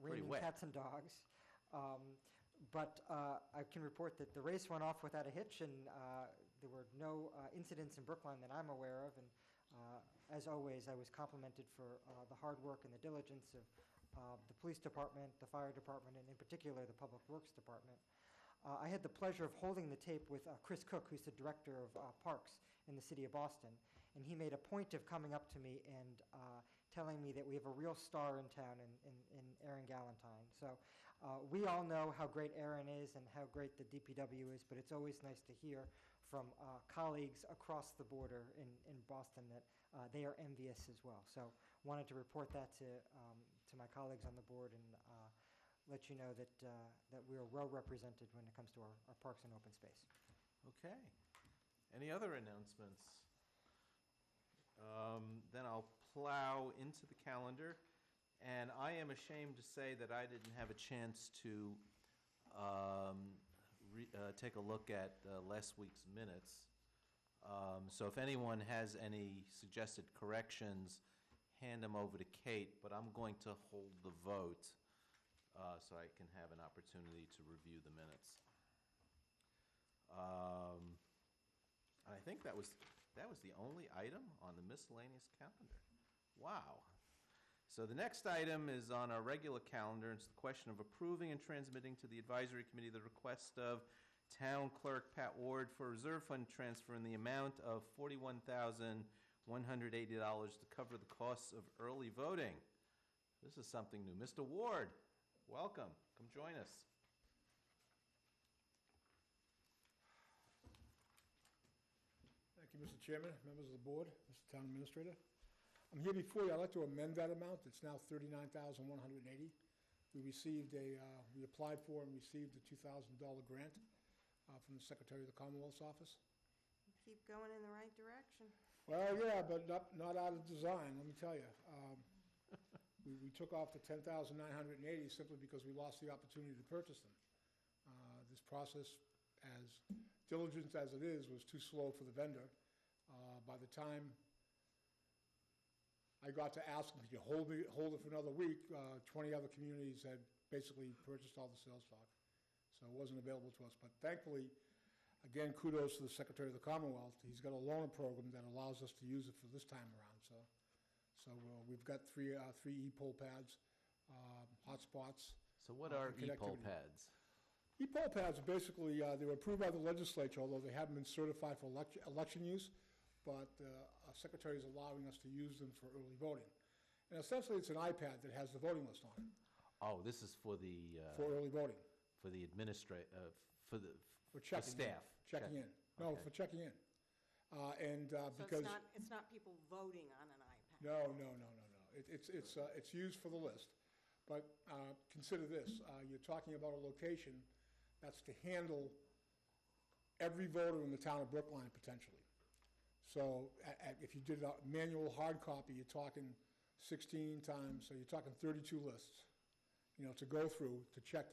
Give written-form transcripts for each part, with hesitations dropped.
raining wet. cats and dogs. But I can report that the race went off without a hitch, and there were no incidents in Brookline that I'm aware of. And as always, I was complimented for the hard work and the diligence of the police department, the fire department, and in particular the Public Works Department. I had the pleasure of holding the tape with Chris Cook, who's the director of parks in the city of Boston, and he made a point of coming up to me and telling me that we have a real star in town in Aaron Galentine. So we all know how great Aaron is and how great the DPW is, but it's always nice to hear from colleagues across the border in Boston that they are envious as well. So wanted to report that to my colleagues on the board and let you know that that we are well represented when it comes to our parks and open space. Okay. Any other announcements? Then I'll plow into the calendar, and I am ashamed to say that I didn't have a chance to take a look at last week's minutes. So if anyone has any suggested corrections, hand them over to Kate, but I'm going to hold the vote so I can have an opportunity to review the minutes. I think that was the only item on the miscellaneous calendar. Wow. So the next item is on our regular calendar. It's the question of approving and transmitting to the advisory committee the request of Town Clerk Pat Ward for a reserve fund transfer in the amount of $41,180 to cover the costs of early voting. This is something new. Mr. Ward, welcome. Come join us. Thank you, Mr. Chairman, members of the board, Mr. Town Administrator. I'm here before you. I'd like to amend that amount. It's now $39,180. We applied for and received a $2,000 grant from the Secretary of the Commonwealth's office. You keep going in the right direction. Well, yeah, but not out of design, let me tell you. We took off the $10,980 simply because we lost the opportunity to purchase them. This process, as diligent as it is, was too slow for the vendor. By the time I got to ask them, could you hold it for another week, 20 other communities had basically purchased all the sales stock. So it wasn't available to us. But thankfully, again, kudos to the Secretary of the Commonwealth. He's got a loaner program that allows us to use it for this time around. So we've got three e-poll pads, hotspots. So what are e-poll pads? E-poll pads are basically, they were approved by the legislature, although they haven't been certified for election use, but our Secretary is allowing us to use them for early voting. And essentially, it's an iPad that has the voting list on it. Oh, this is for the... for early voting. For the For checking staff. Checking in. No, Okay. for checking in. So Because... it's not people voting on an iPad? No. It's used for the list. But consider this, you're talking about a location that's to handle every voter in the town of Brookline, potentially. So if you did a manual hard copy, you're talking 16 times, so you're talking 32 lists, to go through to check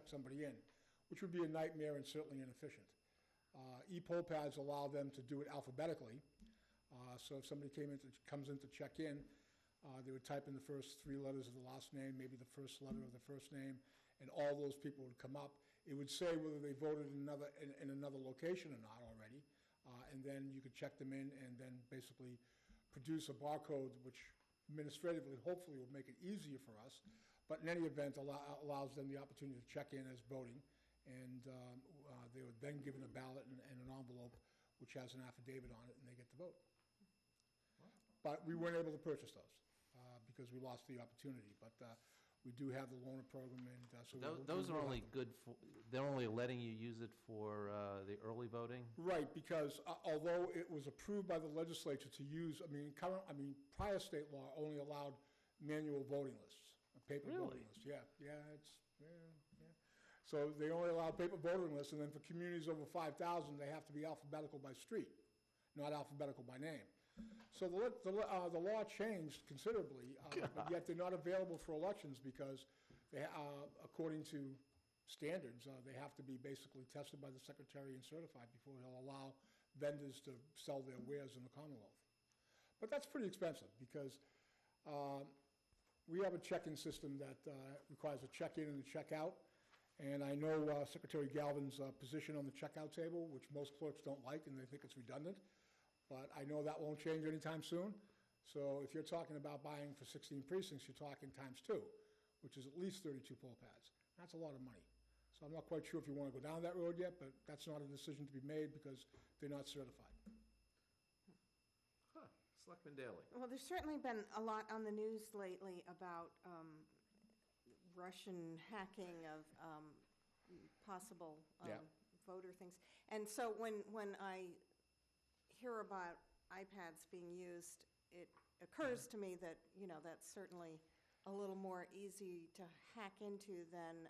somebody in, which would be a nightmare and certainly inefficient. E-poll pads allow them to do it alphabetically. So if somebody comes in to check in, they would type in the first 3 letters of the last name, maybe the first letter of the first name, and all those people would come up. It would say whether they voted in another location or not already, and then you could check them in and then basically produce a barcode, which administratively, hopefully, will make it easier for us. But in any event, allows them the opportunity to check in as voting, and they were then given a ballot and an envelope which has an affidavit on it, and they get to vote. Wow. But we weren't able to purchase those because we lost the opportunity. But we do have the loaner program, and so those are only good for. They're only letting you use it for the early voting. Right, because although it was approved by the legislature to use, prior state law only allowed manual voting lists, paper voting lists. Yeah. So they only allow paper voting lists, and then for communities over 5,000, they have to be alphabetical by street, not alphabetical by name. So the law changed considerably, but yet they're not available for elections because, according to standards, they have to be basically tested by the Secretary and certified before he'll allow vendors to sell their wares in the Commonwealth. But that's pretty expensive because We have a check-in system that requires a check-in and a check-out, and I know Secretary Galvin's position on the checkout table, which most clerks don't like, and they think it's redundant, but I know that won't change anytime soon. So if you're talking about buying for 16 precincts, you're talking times 2, which is at least 32 poll pads. That's a lot of money. So I'm not quite sure if you want to go down that road yet, but that's not a decision to be made because they're not certified. Huh, Selectman Daley. Well, there's certainly been a lot on the news lately about Russian hacking of possible Yeah. voter things. And so when I hear about iPads being used, it occurs to me that, you know, that's certainly a little more easy to hack into than,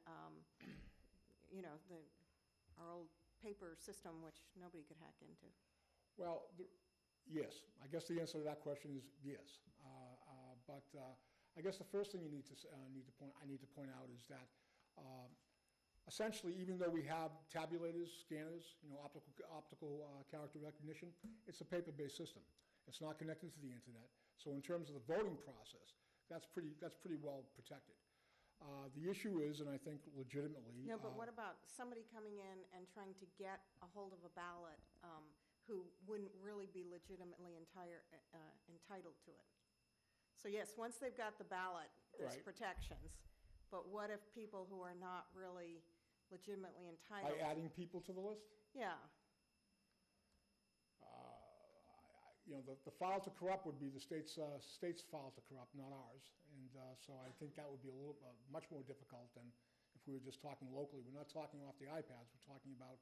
you know, our old paper system, which nobody could hack into. Well, yes. I guess the answer to that question is yes. But I guess the first thing I need to point out is that essentially, even though we have tabulators, scanners, you know, optical character recognition, it's a paper-based system. It's not connected to the internet. So in terms of the voting process, that's pretty well protected. The issue is, and I think legitimately... No, but what about somebody coming in and trying to get a hold of a ballot who wouldn't really be legitimately entitled to it? So yes, once they've got the ballot, there's Right. protections. But what if people who are not really legitimately By entitled? adding people to the list? Yeah. You know, the file to corrupt would be the state's file to corrupt, not ours. And so I think that would be much more difficult than if we were just talking locally. We're not talking off the iPads. We're talking about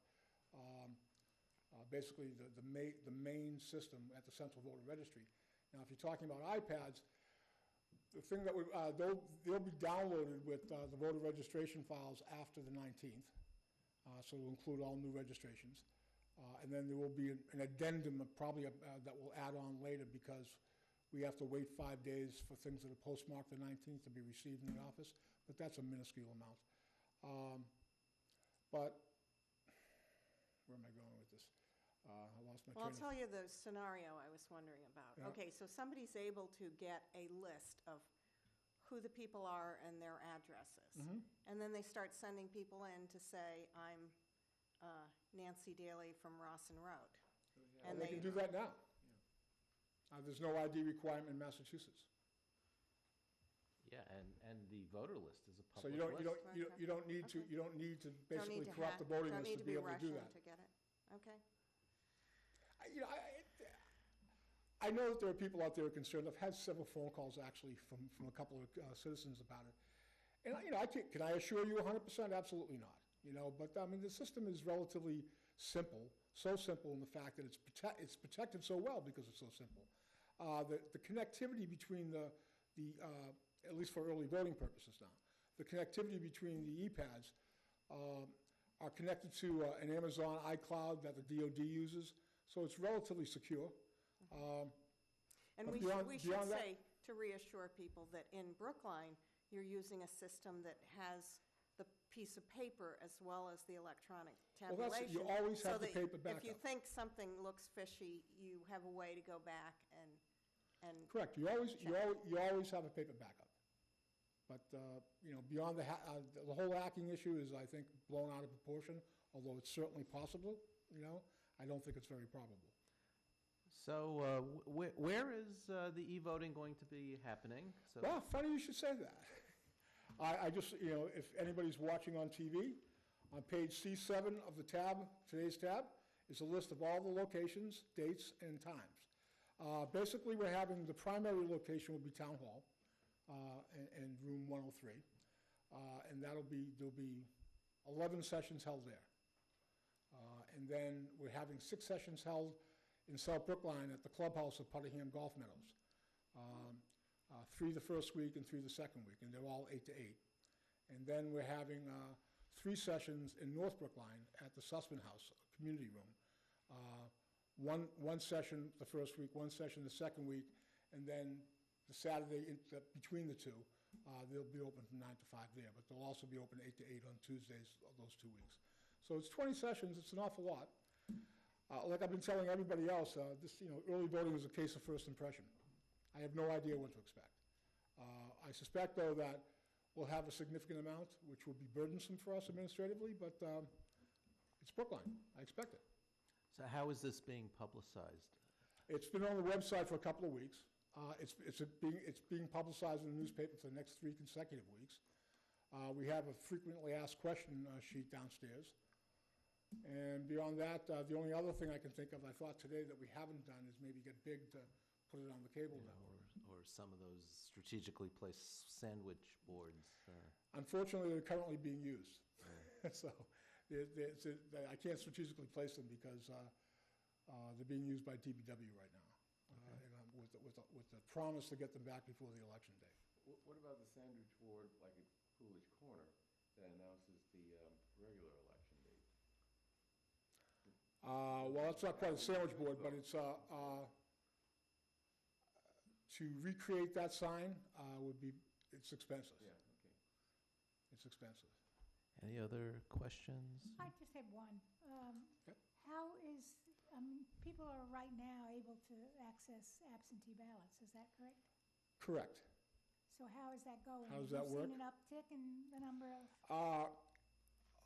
basically the main system at the central voter registry. Now, if you're talking about iPads, the thing that they'll be downloaded with the voter registration files after the 19th. So it'll include all new registrations. And then there will be an addendum that will add on later because we have to wait 5 days for things that are postmarked the 19th to be received in the office, but that's a minuscule amount. But where am I going with this? I lost my Well, I'll train tell you the scenario I was wondering about. Yeah. Okay, so somebody's able to get a list of who the people are and their addresses. Mhm. And then they start sending people in to say, I'm Nancy Daly from Rawson Road. Well, they can do that now. There's no ID requirement in Massachusetts. Yeah, and the voter list is a So public you don't, list. you don't need to, Okay. you don't need to Don't basically need to corrupt the voting don't list need to be able to do Russian that. to get it. Okay. You know, I know that there are people out there who are concerned. I've had several phone calls actually from a couple of citizens about it. And, you know, can I assure you 100%? Absolutely not. You know, but I mean, the system is relatively simple, so simple in the fact that it's protected so well because it's so simple. The connectivity between at least for early voting purposes now, the connectivity between the e-pads are connected to an Amazon iCloud that the DoD uses, so it's relatively secure. And But we beyond should that- say, to reassure people, that in Brookline, you're using a system that has the piece of paper as well as the electronic Well, tabulation. you always so have the that paper If you backup. think something looks fishy, you have a way to go back and Correct, you always have a paper backup. But, you know, beyond the whole hacking issue is, I think, blown out of proportion, although it's certainly possible, you know, I don't think it's very probable. So where is the e-voting going to be happening? So Well, funny you should say that. I just, you know, if anybody's watching on TV, on page C7 of the tab, today's tab, is a list of all the locations, dates, and times. Basically, we're having, the primary location will be Town Hall and room 103. And there'll be 11 sessions held there. And then we're having 6 sessions held in South Brookline at the clubhouse of Putterham Golf Meadows. 3 the first week and 3 the second week, and they're all 8 to 8. And then we're having 3 sessions in North Brookline at the Sussman House Community Room. One session the first week, 1 session the second week, and then the Saturday between the two, they'll be open from 9 to 5 there, but they'll also be open 8 to 8 on Tuesdays those 2 weeks. So it's 20 sessions, it's an awful lot. Like I've been telling everybody else, early voting is a case of first impression. I have no idea what to expect. I suspect, though, that we'll have a significant amount, which will be burdensome for us administratively, but it's Brookline. I expect it. So how is this being publicized? It's been on the website for a couple of weeks. It's being publicized in the newspaper for the next 3 consecutive weeks. We have a frequently asked question sheet downstairs. And beyond that, the only other thing I can think of, I thought today that we haven't done, is maybe get big to put it on the cable network. Or some of those strategically placed sandwich boards? Unfortunately, they're currently being used. So I can't strategically place them because they're being used by DPW right now. With the promise to get them back before the election day. What about the sandwich board, like at Coolidge Corner, that announces the regular election date? Well, it's not quite a sandwich board, but it's, to recreate that sign it's expensive. Yeah, okay. It's expensive. Any other questions? I just have one. Okay. How is, people are right now able to access absentee ballots, is that correct? Correct. So how is that going? How does that work? Have you seen an uptick in the number of,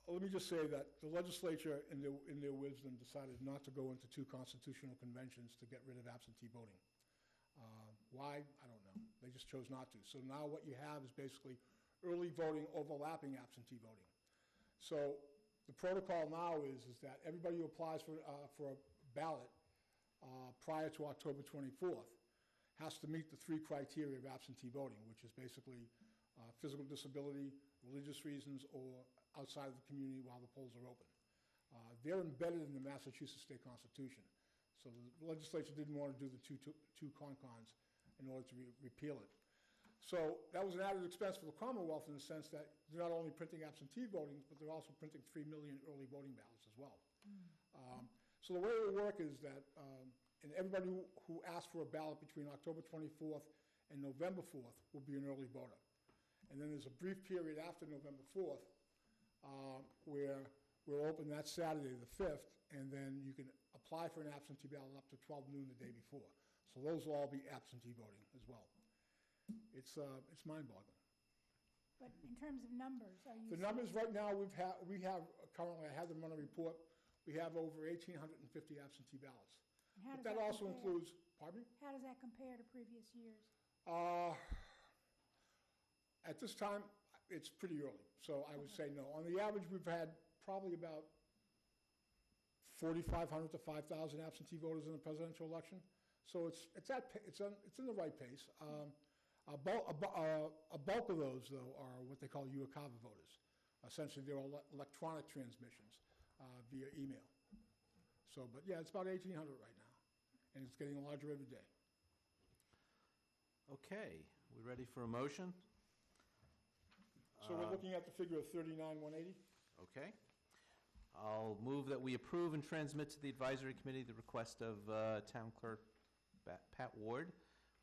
Let me just say that the legislature, in their wisdom, decided not to go into 2 constitutional conventions to get rid of absentee voting. Why? I don't know. They just chose not to. So now what you have is basically early voting overlapping absentee voting. So the protocol now is that everybody who applies for a ballot prior to October 24th has to meet the 3 criteria of absentee voting, which is basically physical disability, religious reasons, or outside of the community while the polls are open. They're embedded in the Massachusetts State Constitution. So the legislature didn't want to do the two con-cons in order to repeal it. So that was an added expense for the Commonwealth in the sense that they're not only printing absentee voting, but they're also printing 3 million early voting ballots as well. So the way it will work is that, and everybody who asks for a ballot between October 24th and November 4th will be an early voter. And then there's a brief period after November 4th where we're open that Saturday, the 5th, and then you can apply for an absentee ballot up to 12 noon the day before. So those will all be absentee voting as well. It's mind-boggling. but in terms of numbers, are you? The numbers right now, we have currently, I have them on a report, we have over 1,850 absentee ballots. And how But does that also compare? includes, pardon me? How does that compare to previous years? At this time, it's pretty early, so I would say no. On the average, we've had probably about 4,500 to 5,000 absentee voters in the presidential election. So it's in the right pace. A bulk of those, though, are what they call UOCAVA voters. Essentially, they're electronic transmissions via email. So, but yeah, it's about 1,800 right now, and it's getting larger every day. Okay, we ready for a motion? So we're looking at the figure of 39,180. Okay. I'll move that we approve and transmit to the advisory committee the request of Town Clerk Pat Ward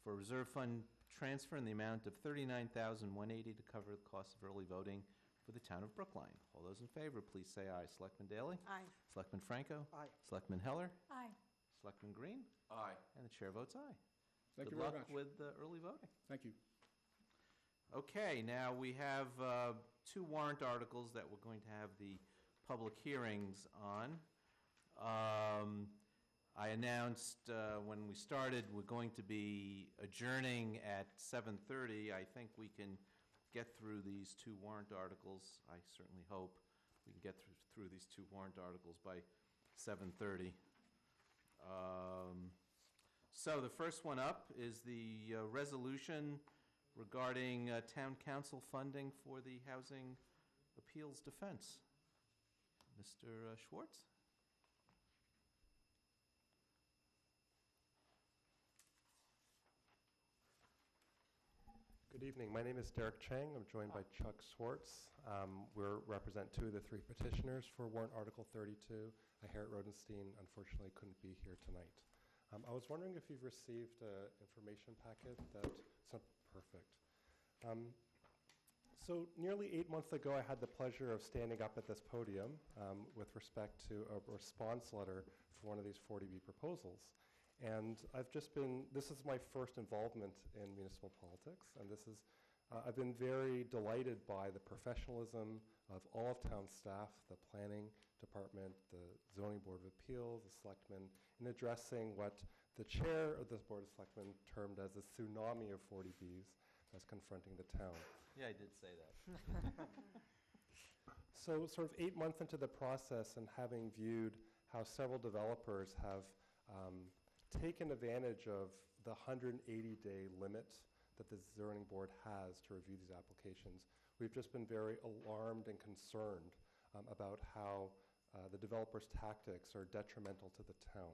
for a reserve fund transfer in the amount of $39,180 to cover the cost of early voting for the town of Brookline. All those in favor, please say aye. Selectman Daley? Aye. Selectman Franco? Aye. Selectman Heller? Aye. Selectman Green? Aye. And the chair votes aye. Thank you very much. Good luck with early voting. Thank you. Okay, now we have 2 warrant articles that we're going to have the public hearings on. I announced when we started, we're going to be adjourning at 7:30. I think we can get through these 2 warrant articles. I certainly hope we can get through these 2 warrant articles by 7:30. So the first one up is the resolution regarding town council funding for the Housing Appeals Defense. Mr. Schwartz? Good evening. My name is Derek Chang. I'm joined by Chuck Swartz. We represent 2 of the 3 petitioners for warrant Article 32. Harriet Rodenstein unfortunately couldn't be here tonight. I was wondering if you've received an information packet it's not perfect. So nearly 8 months ago, I had the pleasure of standing up at this podium with respect to a response letter for one of these 40B proposals. And this is my first involvement in municipal politics, and I've been very delighted by the professionalism of all of town staff, the planning department, the zoning board of appeals, the selectmen, in addressing what the chair of this board of selectmen termed as a tsunami of 40Bs that's confronting the town. Yeah, I did say that. So sort of 8 months into the process and having viewed how several developers have taken advantage of the 180-day limit that the zoning board has to review these applications, we've just been very alarmed and concerned about how the developers' tactics are detrimental to the town.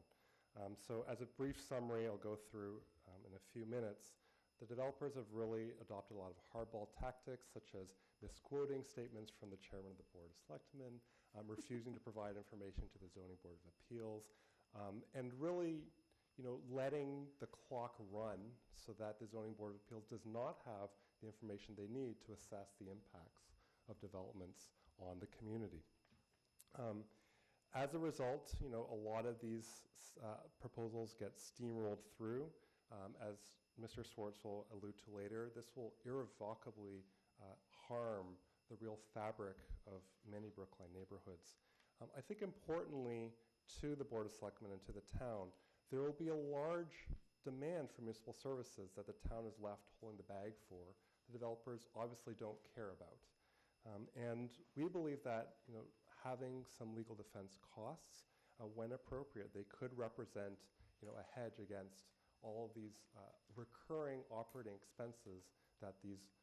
So as a brief summary, I'll go through in a few minutes. The developers have really adopted a lot of hardball tactics, such as misquoting statements from the chairman of the Board of Selectmen, refusing to provide information to the Zoning Board of Appeals, and really, letting the clock run so that the Zoning Board of Appeals does not have the information they need to assess the impacts of developments on the community. As a result, a lot of these proposals get steamrolled through. As Mr. Swartz will allude to later, this will irrevocably harm the real fabric of many Brookline neighborhoods. I think importantly to the Board of Selectmen and to the town, there will be a large demand for municipal services that the town is left holding the bag for. The developers obviously don't care about. And we believe that having some legal defense costs, when appropriate, they could represent a hedge against all of these recurring operating expenses that these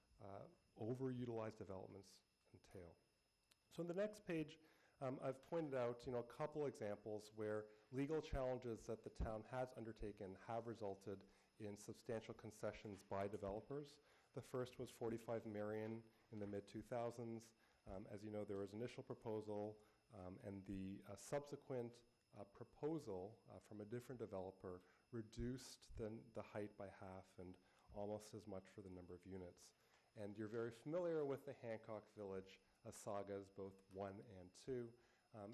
overutilized developments entail. So on the next page, I've pointed out a couple examples where legal challenges that the town has undertaken have resulted in substantial concessions by developers. The first was 45 Marion in the mid-2000s. As you know, there was initial proposal, and the subsequent proposal from a different developer reduced the height by half and almost as much for the number of units. And you're very familiar with the Hancock Village sagas, both 1 and 2.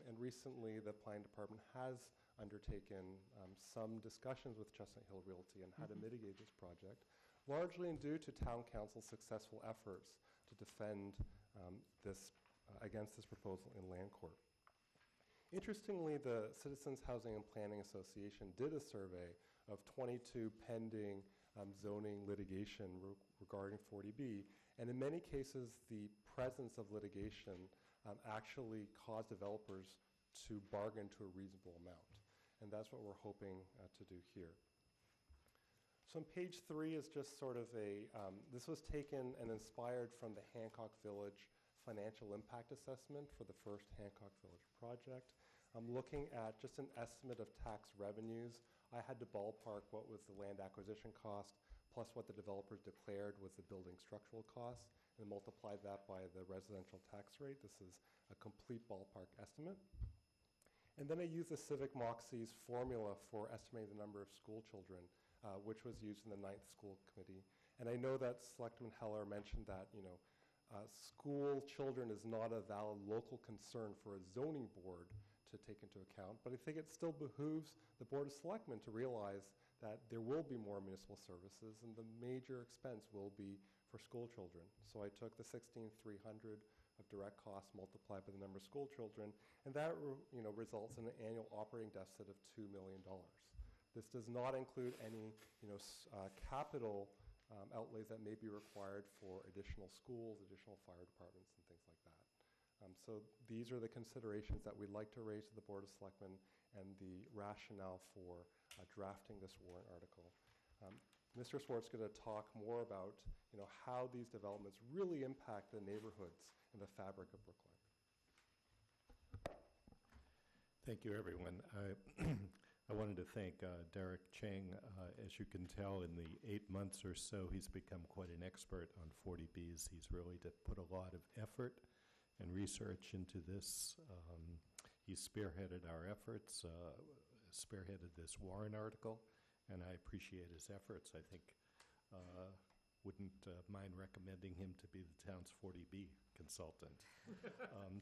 And recently, the planning department has undertaken some discussions with Chestnut Hill Realty on how to mitigate this project, largely due to town council's successful efforts to defend against this proposal in land court. Interestingly, the Citizens Housing and Planning Association did a survey of 22 pending zoning litigation regarding 40B, and in many cases, the presence of litigation actually caused developers to bargain to a reasonable amount, and that's what we're hoping to do here. So on page 3 is just sort of this was taken and inspired from the Hancock Village financial impact assessment for the first Hancock Village project. I'm looking at just an estimate of tax revenues. I had to ballpark what was the land acquisition cost plus what the developers declared was the building structural cost and multiplied that by the residential tax rate. This is a complete ballpark estimate. And then I used the Civic Moxie's formula for estimating the number of school children, which was used in the 9th School Committee. And I know that Selectman Heller mentioned that, school children is not a valid local concern for a zoning board to take into account, but I think it still behooves the Board of Selectmen to realize that there will be more municipal services and the major expense will be for school children. So I took the $16,300 of direct costs multiplied by the number of school children, and that results in an annual operating deficit of $2 million. This does not include any capital outlays that may be required for additional schools, additional fire departments, and things like that. So these are the considerations that we'd like to raise to the Board of Selectmen and the rationale for drafting this warrant article. Mr. Swartz is going to talk more about how these developments really impact the neighborhoods and the fabric of Brookline. Thank you, everyone. I wanted to thank Derek Chang. As you can tell, in the 8 months or so, he's become quite an expert on 40Bs. He's really put a lot of effort and research into this. He spearheaded our efforts, spearheaded this warrant article, and I appreciate his efforts. I think wouldn't mind recommending him to be the town's 40B consultant.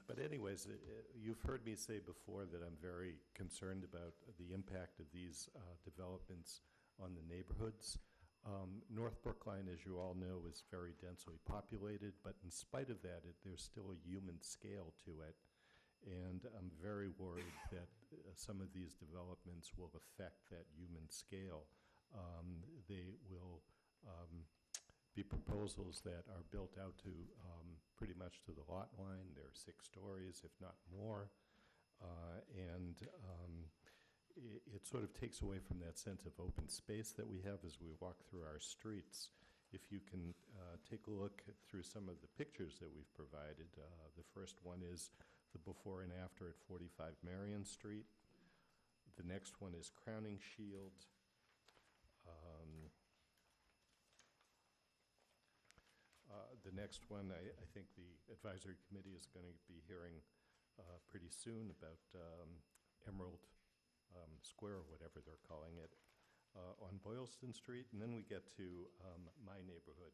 But anyways, you've heard me say before that I'm very concerned about the impact of these developments on the neighborhoods. North Brookline, as you all know, is very densely populated, but in spite of that, there's still a human scale to it. And I'm very worried that some of these developments will affect that human scale. They will be proposals that are built out to pretty much to the lot line. They're 6 stories, if not more. It sort of takes away from that sense of open space that we have as we walk through our streets. If you can take a look through some of the pictures that we've provided, the first one is the before and after at 45 Marion Street. The next one is Crowning Shield. The next one, I think the advisory committee is going to be hearing pretty soon about Emerald Square, or whatever they're calling it, on Boylston Street. And then we get to my neighborhood.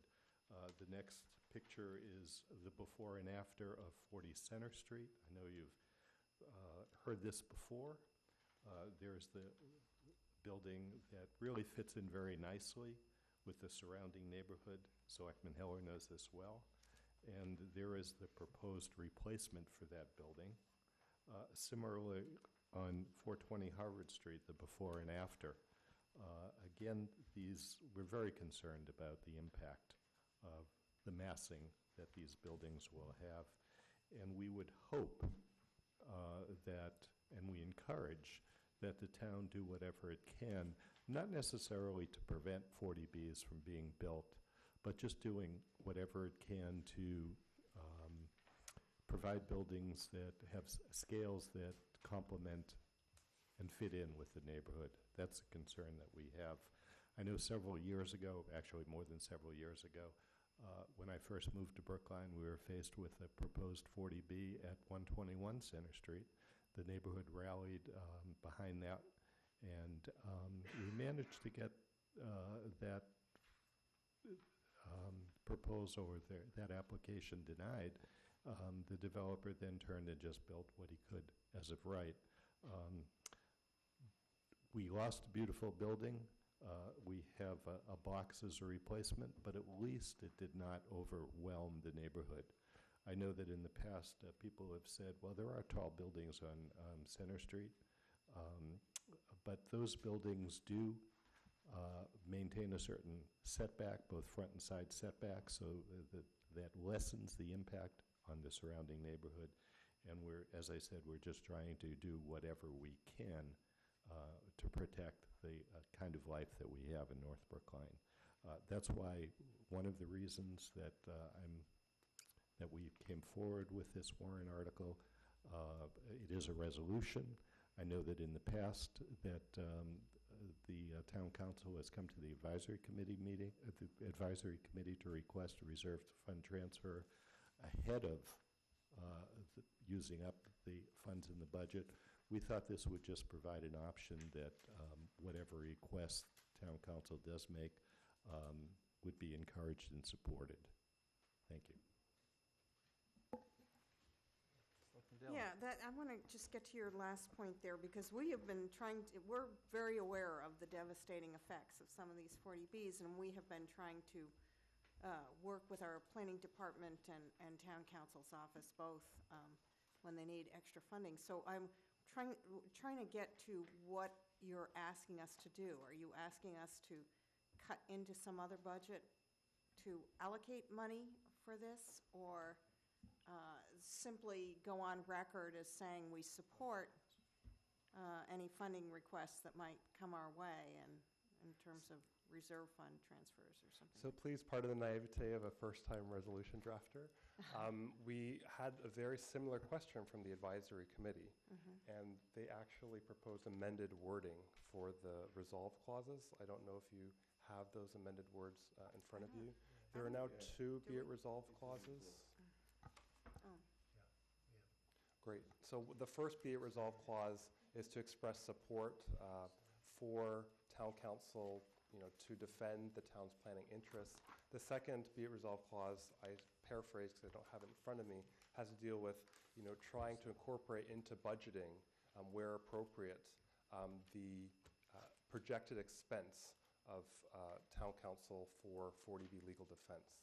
The next picture is the before and after of 40 Center Street. I know you've heard this before. There's the building that really fits in very nicely with the surrounding neighborhood. Selectman Heller knows this well. And there is the proposed replacement for that building. Similarly, on 420 Harvard Street, the before and after. Again, we're very concerned about the impact of the massing that these buildings will have. And we would hope and we encourage that the town do whatever it can, not necessarily to prevent 40Bs from being built, but just doing whatever it can to provide buildings that have scales that complement and fit in with the neighborhood. That's a concern that we have. I know several years ago, actually more than several years ago, when I first moved to Brookline, we were faced with a proposed 40B at 121 Center Street. The neighborhood rallied behind that, and we managed to get that proposal or that application denied. The developer then turned and just built what he could as of right. We lost a beautiful building. We have a box as a replacement, but at least it did not overwhelm the neighborhood. I know that in the past, people have said, well, there are tall buildings on Center Street, but those buildings do maintain a certain setback, both front and side setback, so that lessens the impact on the surrounding neighborhood. And as I said, we're just trying to do whatever we can to protect the kind of life that we have in North Brookline. That's why one of the reasons that we came forward with this warrant article, it is a resolution. I know that in the past that the town council has come to the advisory committee meeting, the advisory committee to request a reserved fund transfer ahead of using up the funds in the budget. We thought this would just provide an option that whatever request town council does make would be encouraged and supported. Thank you. Yeah, I want to just get to your last point there, because we have been we're very aware of the devastating effects of some of these 40Bs, and we have been trying to work with our planning department and town council's office, both when they need extra funding. So I'm trying to get to what you're asking us to do. Are you asking us to cut into some other budget to allocate money for this, or simply go on record as saying we support any funding requests that might come our way, and in terms of reserve fund transfers or something? So please pardon the naivete of a first-time resolution drafter. We had a very similar question from the advisory committee, and they actually proposed amended wording for the resolve clauses. I don't know if you have those amended words in front of you. There are now 2 be it resolved clauses. Great. So the first be it resolved clause is to express support for town council to defend the town's planning interests. The second be it resolved clause, I paraphrase because I don't have it in front of me, has to deal with, trying to incorporate into budgeting, where appropriate, the projected expense of town council for 40B legal defense.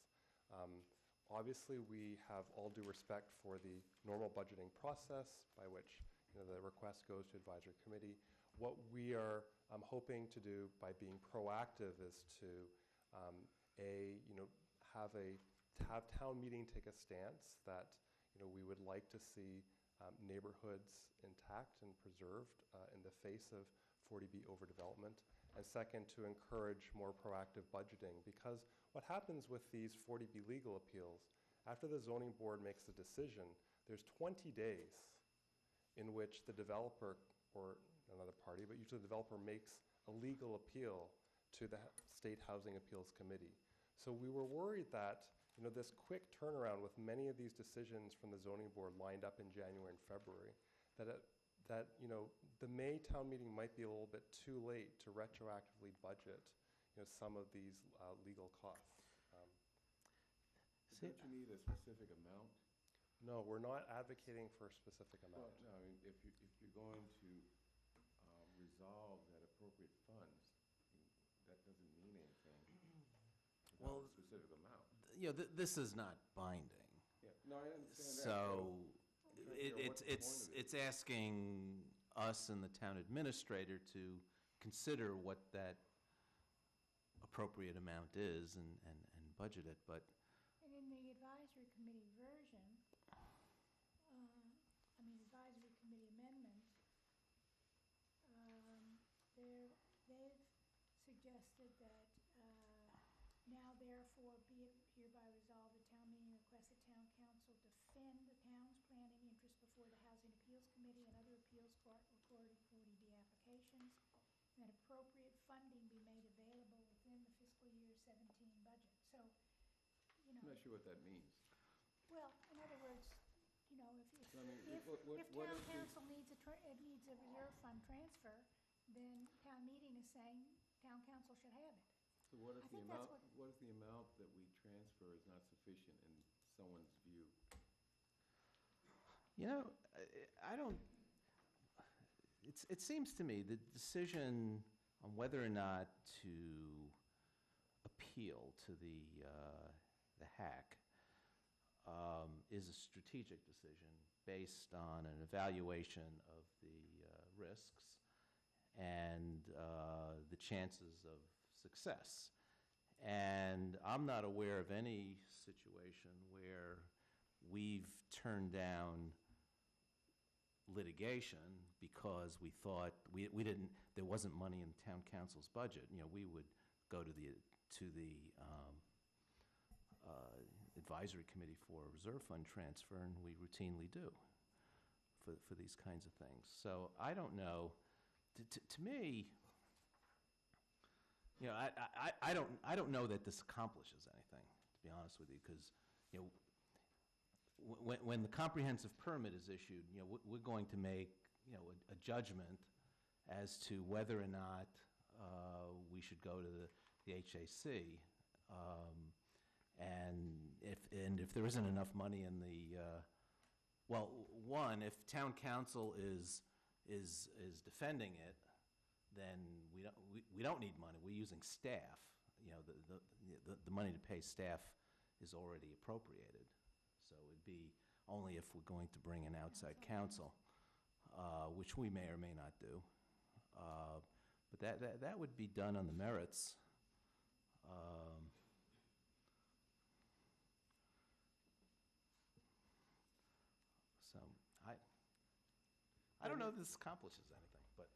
Obviously, we have all due respect for the normal budgeting process by which the request goes to advisory committee. What we are hoping to do by being proactive is to have town meeting take a stance that we would like to see neighborhoods intact and preserved in the face of 40B overdevelopment. And second, to encourage more proactive budgeting, because what happens with these 40B legal appeals, after the zoning board makes a decision, there's 20 days in which the developer, or another party, but usually the developer makes a legal appeal to the State Housing Appeals Committee. So we were worried that this quick turnaround with many of these decisions from the zoning board lined up in January and February, that the May town meeting might be a little bit too late to retroactively budget some of these legal costs. Don't you need a specific amount? No, we're not advocating for a specific amount. Well, no, I mean, if you're going to resolve that appropriate funds, that doesn't mean anything without a specific amount. This is not binding. Yeah, no, I understand that. So What's the point of it? it's asking us and the town administrator to consider what that appropriate amount is and budget it, but And in the advisory committee version, advisory committee amendment, they've suggested that now therefore be it hereby resolved, the town meeting requests the town council defend the town's planning interest before the Housing Appeals Committee and other appeals court recorded 40B applications, and that appropriate funding be made available within the fiscal year 17 budget. So, I'm not sure what that means. well, in other words, I mean, if what town if the- council needs needs a reserve fund transfer, then town meeting is saying town council should have it. So what if I the think that's amount, what if the amount that we transfer is not sufficient in someone's view? I don't, it seems to me the decision on whether or not to appeal to the HAC is a strategic decision based on an evaluation of the risks and the chances of success. And I'm not aware of any situation where we've turned down litigation because we thought we didn't, there wasn't money in the town council's budget. We would go to the advisory committee for a reserve fund transfer, and we routinely do for these kinds of things. So I don't know. To me, I don't know that this accomplishes anything, to be honest with you, because when the comprehensive permit is issued, we're going to make a judgment as to whether or not we should go to the HAC. And if there isn't enough money in the, if town council is defending it, then we don't need money. We're using staff. The money to pay staff is already appropriated. So it'd be only if we're going to bring in outside counsel, which we may or may not do. But that would be done on the merits. So I don't know if this accomplishes anything, but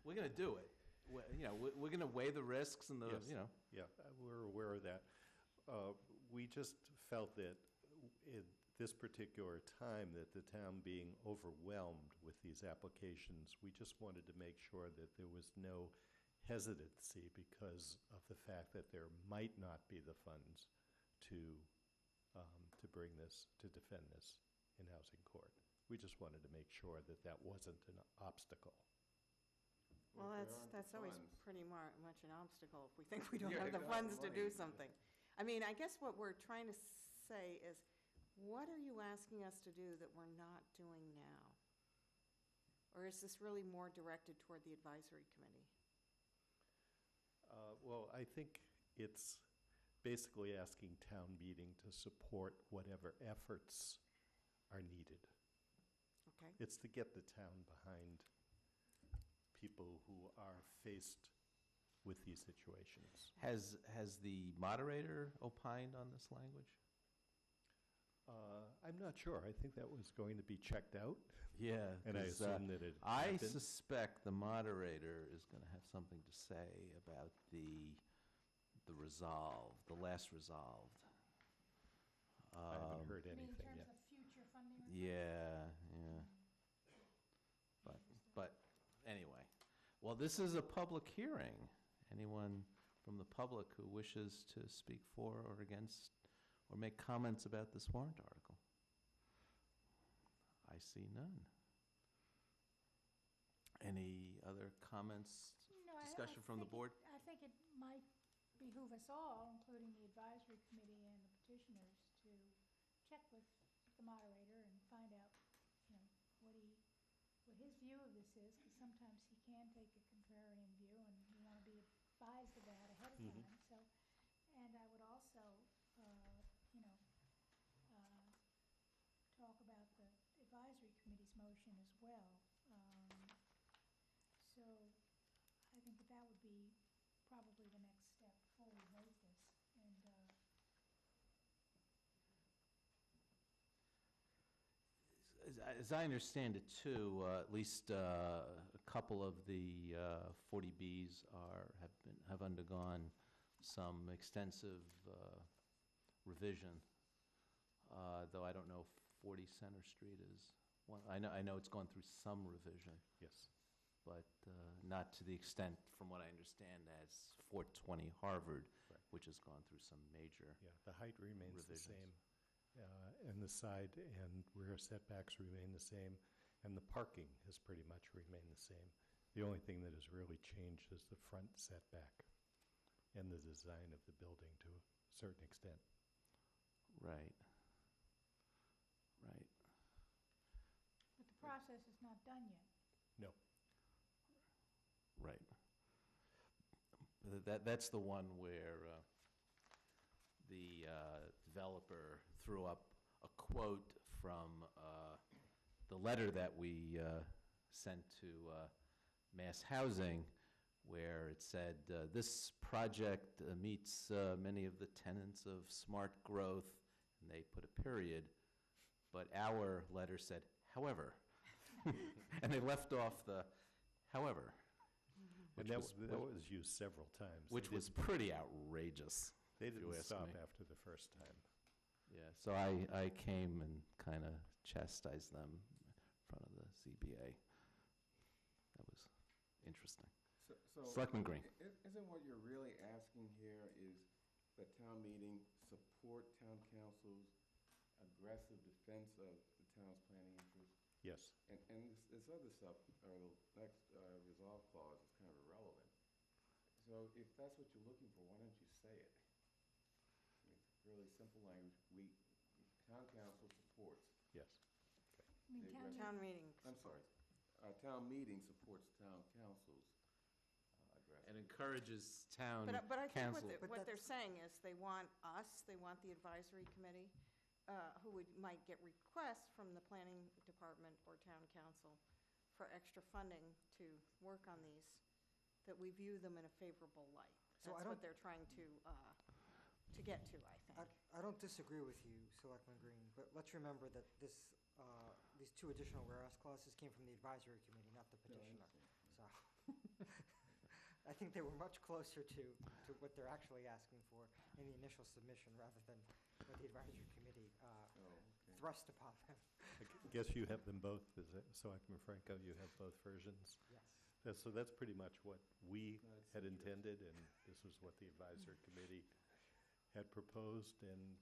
we're going to do it. We're going to weigh the risks and the, Yes. Yeah, we're aware of that. We just felt that in this particular time, that the town being overwhelmed with these applications, we just wanted to make sure that there was no hesitancy because of the fact that there might not be the funds to bring this, to defend this in housing court. We just wanted to make sure that that wasn't an obstacle. Well, If there aren't the that's always funds- pretty much an obstacle if we think we don't Yeah, have the exactly, funds to money. do something. I mean, I guess what we're trying to say is, what are you asking us to do that we're not doing now? Or is this really more directed toward the advisory committee? Well, I think it's basically asking town meeting to support whatever efforts are needed. Okay? It's to get the town behind people who are faced with these situations. Has the moderator opined on this language? I'm not sure. I think that was going to be checked out, Yeah. and I 'cause, assume that it I happened. suspect the moderator is going to have something to say about the resolve, the last resolved. I haven't heard I mean, in anything terms yet. of future funding requests? Yeah, yeah. But anyway, well, this is a public hearing. Anyone from the public who wishes to speak for or against or make comments about this warrant article? I see none. Any other comments, No, discussion from the think board? I think it might behoove us all, including the advisory committee and the petitioners, to check with the moderator and find out, what his view of this is, because sometimes he can take a contrarian view, and we want to be advised of that ahead of time. So, and I would also, talk about the advisory committee's motion as well. So I think that would be probably the next step before we vote this. And As I understand it, too, at least a couple of the 40Bs have undergone some extensive revision, though I don't know if 40 Center Street is one. I know it's gone through some revision, Yes. but not to the extent, from what I understand, as 420 Harvard, Right. which has gone through some major. Yeah, the height remains the Revisions. same, and the side and rear setbacks remain the same, and the parking has pretty much remained the same. The only thing that has really changed is the front setback and the design of the building to a certain extent. Right. Right. but the process is not done yet. No. Right. That's the one where the developer threw up a quote from the letter that we sent to Mass Housing, where it said, this project meets many of the tenets of smart growth, and they put a period, but our letter said, however. And they left off the however. And that was used several times. Which was pretty outrageous. They if you didn't ask stop me. after the first time. Yeah, so I came and kind of chastised them in front of the ZBA. That was interesting. So Selectman Green. Isn't what you're really asking here is that town meeting support town council's aggressive defense of the town's planning interests? Yes. And this other stuff, or the next resolve clause, is kind of irrelevant. So if that's what you're looking for, why don't you say it? I mean, it's really simple language. Town council supports. Yes. I mean, The Town meeting. I'm sorry. Town meeting supports town council's aggressive. And encourages town But I think council. But what they're that's- saying is they want us, they want the advisory committee, who might get requests from the planning department or town council for extra funding to work on these, that we view them in a favorable light. So I That's what don't- they're trying to get to, I think. I don't disagree with you, Selectman Green, but let's remember that these two additional whereas clauses came from the advisory committee, not the No, I petitioner. understand. So, I think they were much closer to what they're actually asking for in the initial submission, rather than what the advisory committee Okay. thrust upon them. I guess you have them both, is it, Selectman Franco, you have both versions? Yes. So that's pretty much what we That's had interesting. intended, and this was what the advisory committee had proposed, and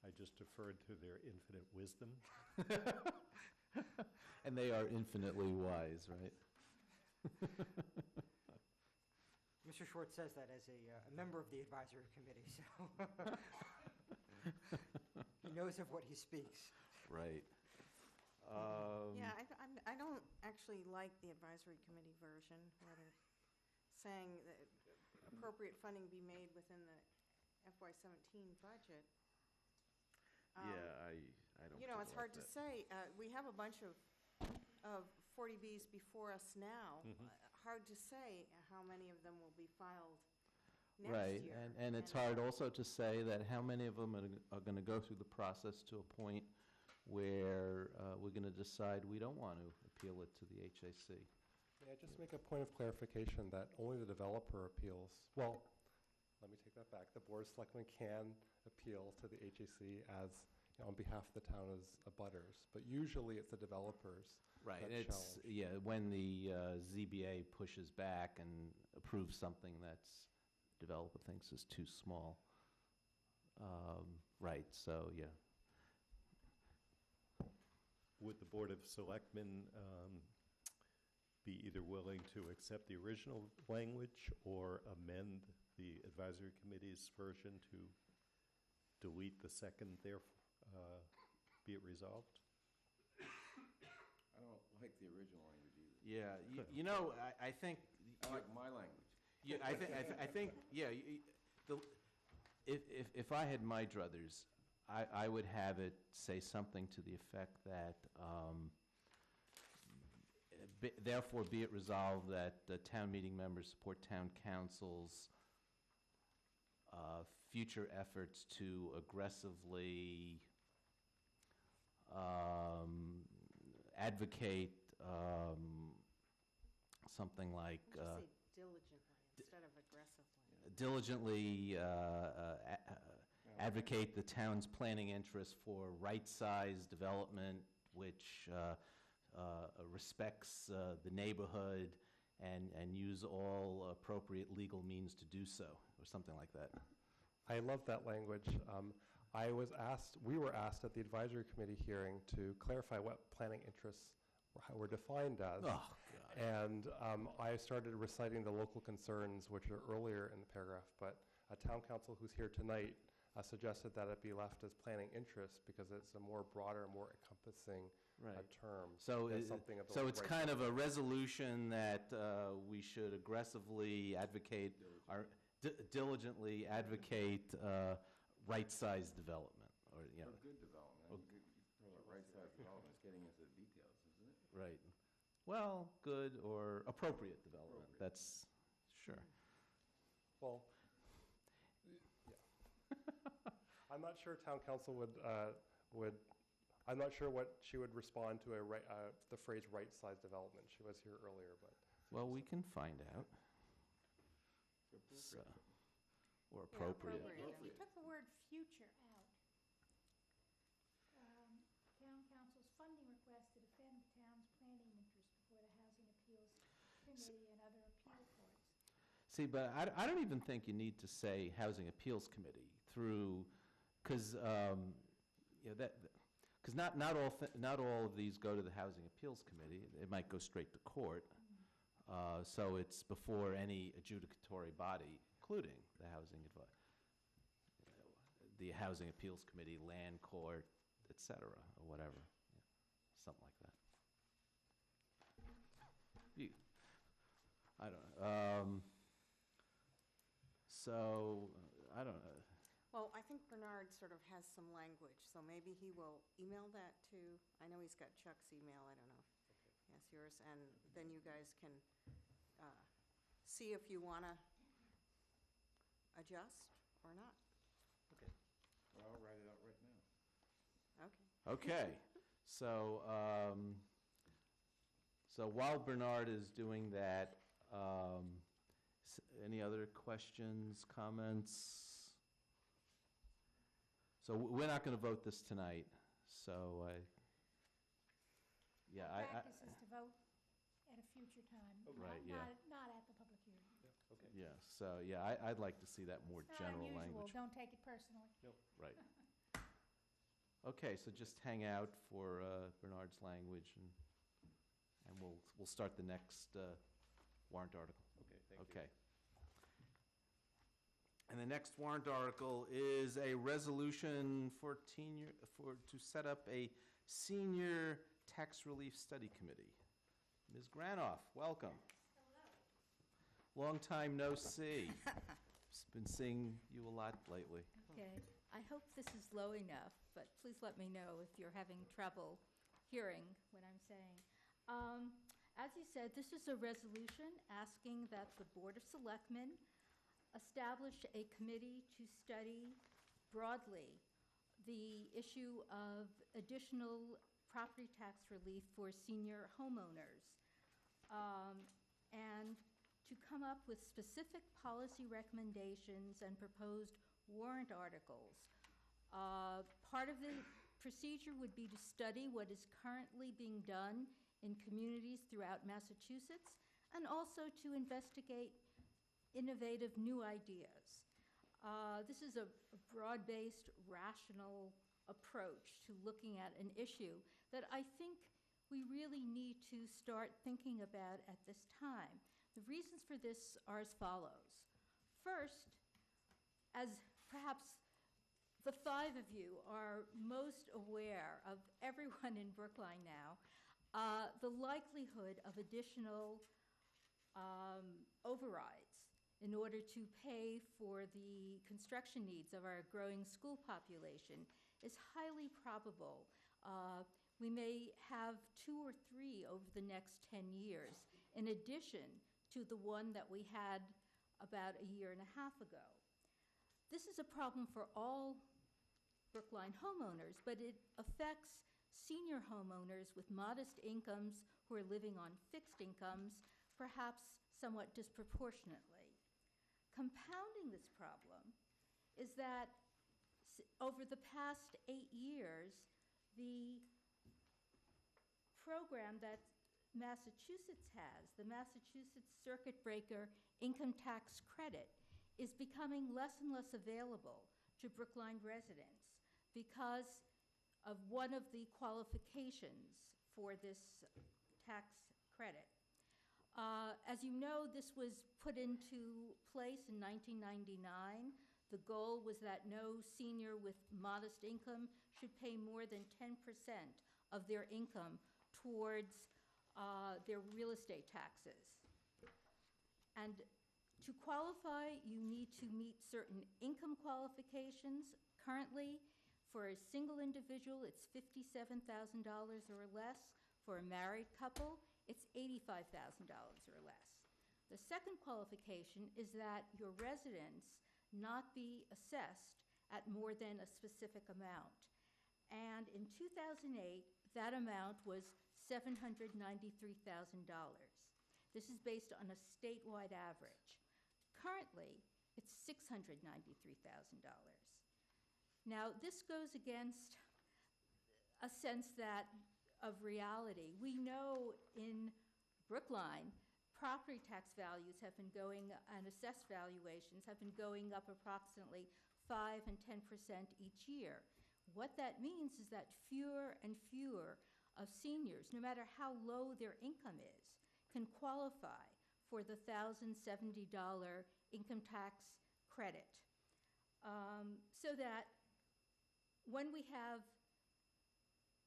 I just deferred to their infinite wisdom. And they are infinitely wise, right? Mr. Schwartz says that as a member of the advisory committee, so he knows of what he speaks. Right. Yeah, I don't actually like the advisory committee version, where they're saying that appropriate funding be made within the FY17 budget. Yeah, I don't. You know, it's hard like to that. say. We have a bunch of 40Bs before us now. Hard to say how many of them will be filed next Right, year. and it's hard also to say that how many of them are going to go through the process to a point where we're going to decide we don't want to appeal it to the HAC. May I just make a point of clarification that only the developer appeals, well, let me take that back. The Board of Selectmen can appeal to the HAC as, on behalf of the town as abutters, but usually it's the developers. Right, that it's, challenge. yeah, when the ZBA pushes back and approves something that's developer thinks is too small. Right, so, yeah. Would the Board of Selectmen be either willing to accept the original language or amend the advisory committee's version to delete the second, there, be it resolved? I don't like the original language either. Yeah, you know, I think. I like my language. Yeah, I think, yeah, if I had my druthers, I would have it say something to the effect that, therefore be it resolved that the town meeting members support town council's future efforts to aggressively advocate something like. Just say diligently instead of aggressively. Diligently advocate the town's planning interests for right-sized development, which respects the neighborhood and use all appropriate legal means to do so, or something like that. I love that language. We were asked at the advisory committee hearing to clarify what planning interests were defined as. Oh, God. And I started reciting the local concerns, which are earlier in the paragraph, but a town council who's here tonight suggested that it be left as planning interests because it's a more broader, more encompassing term. So, than something of the so it's right kind of a size. resolution that we should aggressively advocate, or diligently advocate right-sized development, or, you know. Or good development. Or Right-sized development is getting into the details, isn't it? Right. Well, good or appropriate development, Appropriate. that's, sure. Well, yeah. I'm not sure town council would, I'm not sure what she would respond to the phrase right-sized development. She was here earlier, but. Well, we can find out. So appropriate. So, or appropriate. appropriate. If you took the word future out, town council's funding request to defend the town's planning interest before the Housing Appeals Committee and other appeal courts. See, but I don't even think you need to say Housing Appeals Committee through, because, you know, because not all of these go to the Housing Appeals Committee. It might go straight to court. So it's before any adjudicatory body, including the Housing Appeals Committee, Land Court, et cetera, or whatever, yeah, something like that. I don't know. So, I don't know. Well, I think Bernard sort of has some language, so maybe he will email that to, I know he's got Chuck's email, I don't know. Yes, yours, and then you guys can see if you want to adjust or not. Well, I'll write it out right now. Okay. Okay, so, so while Bernard is doing that, any other questions, comments? So we're not going to vote this tonight, so yeah, The practice is to vote at a future time. Right, yeah. Not at the public hearing. yeah, so, yeah, I'd like to see that more It's not general unusual, language. don't take it personally. Right. Okay, so just hang out for Bernard's language, and we'll start the next warrant article. Okay, thank you. Okay. And the next warrant article is a resolution to set up a senior tax relief study committee. Ms. Granoff, welcome. Hello. Long time no see. Been seeing you a lot lately. Okay, I hope this is low enough, but please let me know if you're having trouble hearing what I'm saying. As you said, this is a resolution asking that the Board of Selectmen establish a committee to study broadly the issue of additional property tax relief for senior homeowners, and to come up with specific policy recommendations and proposed warrant articles. Part of the procedure would be to study what is currently being done in communities throughout Massachusetts, and also to investigate innovative new ideas. This is a broad-based, rational approach to looking at an issue that I think we really need to start thinking about at this time. The reasons for this are as follows. First, as perhaps the five of you are most aware of, everyone in Brookline now, the likelihood of additional overrides in order to pay for the construction needs of our growing school population is highly probable. We may have 2 or 3 over the next 10 years, in addition to the one that we had about a year and a half ago. This is a problem for all Brookline homeowners, but it affects senior homeowners with modest incomes who are living on fixed incomes, perhaps somewhat disproportionately. Compounding this problem is that over the past 8 years, the program that Massachusetts has, the Massachusetts Circuit Breaker Income Tax Credit, is becoming less and less available to Brookline residents because of one of the qualifications for this tax credit. As you know, this was put into place in 1999. The goal was that no senior with modest income should pay more than 10% of their income towards their real estate taxes. And to qualify, you need to meet certain income qualifications. Currently, for a single individual, it's $57,000 or less. For a married couple, it's $85,000 or less. The second qualification is that your residence not be assessed at more than a specific amount. And in 2008, that amount was $793,000. This is based on a statewide average. Currently, it's $693,000. Now, this goes against a sense of reality. We know in Brookline, property tax values have been going, and assessed valuations have been going up approximately 5 and 10% each year. What that means is that fewer and fewer of seniors, no matter how low their income is, can qualify for the $1,070 income tax credit. So that when we have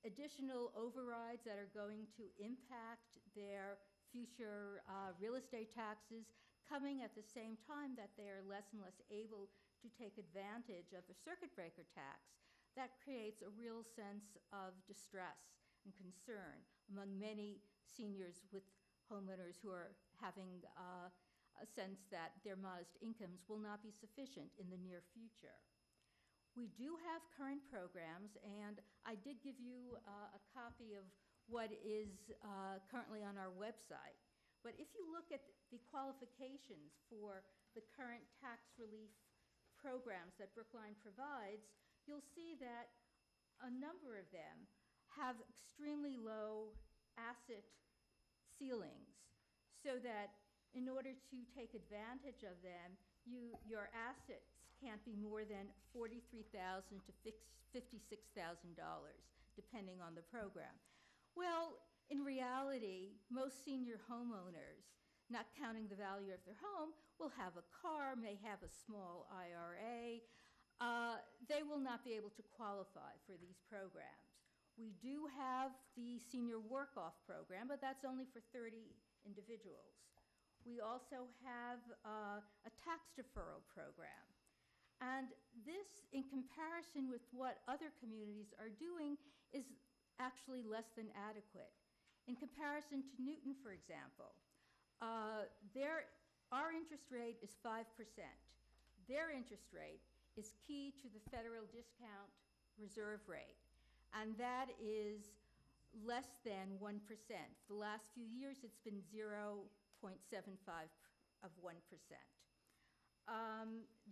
additional overrides that are going to impact their future real estate taxes, coming at the same time that they are less and less able to take advantage of the circuit breaker tax, that creates a real sense of distress and concern among many seniors with homeowners who are having a sense that their modest incomes will not be sufficient in the near future. We do have current programs, and I did give you a copy of what is currently on our website. But if you look at the qualifications for the current tax relief programs that Brookline provides, you'll see that a number of them have extremely low asset ceilings, so that in order to take advantage of them, your assets can't be more than $43,000 to $56,000, depending on the program. Well, in reality, most senior homeowners, not counting the value of their home, will have a car, may have a small IRA, they will not be able to qualify for these programs. We do have the senior work-off program, but that's only for 30 individuals. We also have a tax deferral program. And this, in comparison with what other communities are doing, is actually less than adequate. In comparison to Newton, for example, our interest rate is 5%. Their interest rate is key to the federal discount reserve rate, and that is less than 1%. For the last few years, it's been 0.75 of 1%.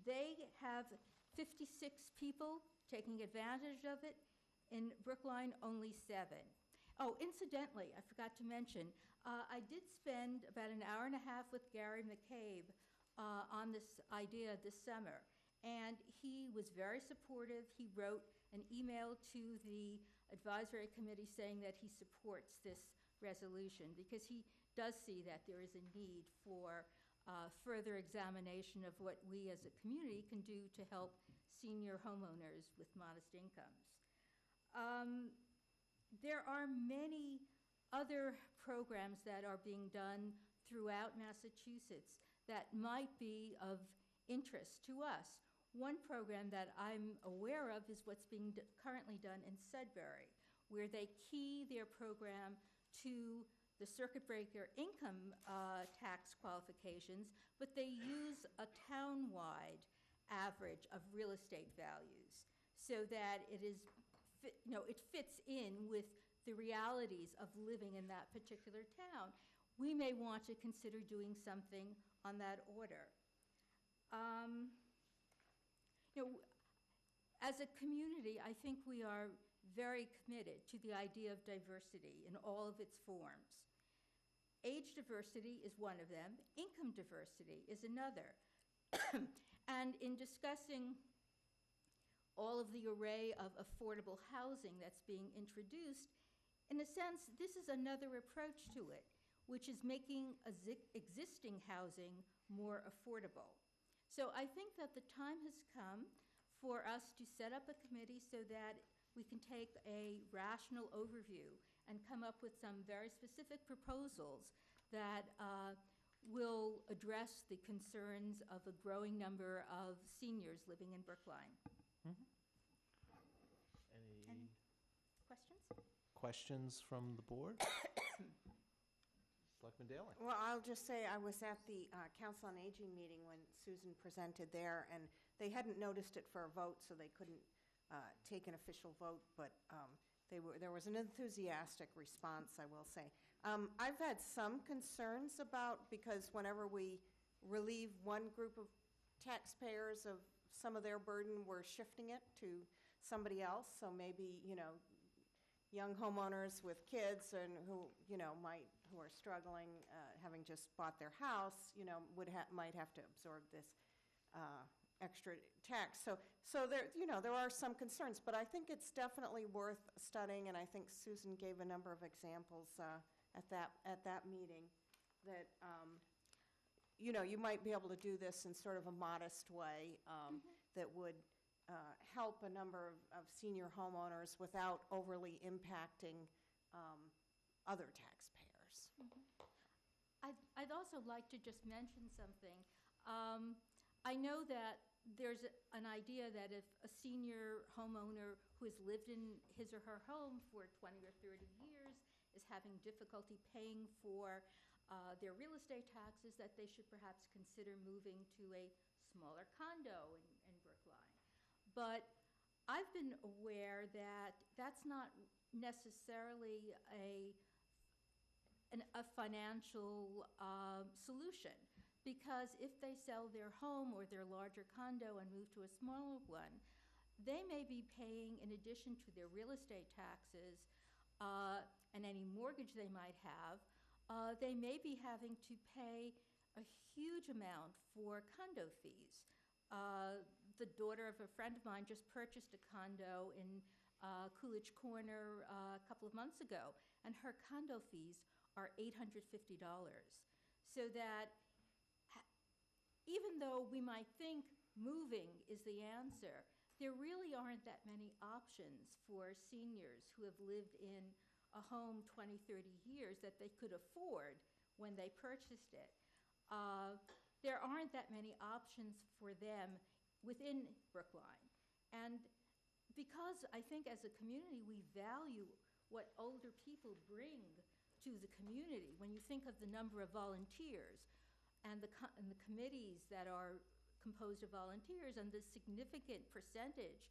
They have 56 people taking advantage of it. In Brookline, only 7. Oh, incidentally, I forgot to mention, I did spend about an hour and a half with Gary McCabe on this idea this summer, and he was very supportive. He wrote an email to the advisory committee saying that he supports this resolution because he does see that there is a need for further examination of what we as a community can do to help senior homeowners with modest incomes. There are many other programs that are being done throughout Massachusetts that might be of interest to us. One program that I'm aware of is what's being currently done in Sudbury, where they key their program to the circuit breaker income tax qualifications, but they use a town-wide average of real estate values so that it fits in with the realities of living in that particular town. We may want to consider doing something on that order. As a community, I think we are very committed to the idea of diversity in all of its forms. Age diversity is one of them. Income diversity is another. And in discussing all of the array of affordable housing that's being introduced, in a sense, this is another approach to it, which is making existing housing more affordable. So I think that the time has come for us to set up a committee so that we can take a rational overview and come up with some very specific proposals that will address the concerns of a growing number of seniors living in Brookline. Any Questions? questions from the board? Selectman Daley? Well, I'll just say I was at the Council on Aging meeting when Susan presented there, and they hadn't noticed it for a vote, so they couldn't take an official vote, but there was an enthusiastic response, I will say. I've had some concerns about, because whenever we relieve one group of taxpayers of some of their burden, we're shifting it to somebody else, so maybe, young homeowners with kids and who are struggling, having just bought their house, might have to absorb this extra tax. So there are some concerns, but I think it's definitely worth studying, and I think Susan gave a number of examples at that meeting that you might be able to do this in sort of a modest way that would help a number of senior homeowners without overly impacting other taxpayers. I'd also like to just mention something. I know that there's an idea that if a senior homeowner who has lived in his or her home for 20 or 30 years is having difficulty paying for their real estate taxes, that they should perhaps consider moving to a smaller condo in Brookline. But I've been aware that that's not necessarily a financial solution, because if they sell their home or their larger condo and move to a smaller one, they may be paying, in addition to their real estate taxes and any mortgage they might have, they may be having to pay a huge amount for condo fees. The daughter of a friend of mine just purchased a condo in Coolidge Corner a couple of months ago, and her condo fees are $850. so that even though we might think moving is the answer, there really aren't that many options for seniors who have lived in a home 20, 30 years that they could afford when they purchased it. There aren't that many options for them within Brookline. And because I think as a community we value what older people bring to the community, when you think of the number of volunteers and the committees that are composed of volunteers and the significant percentage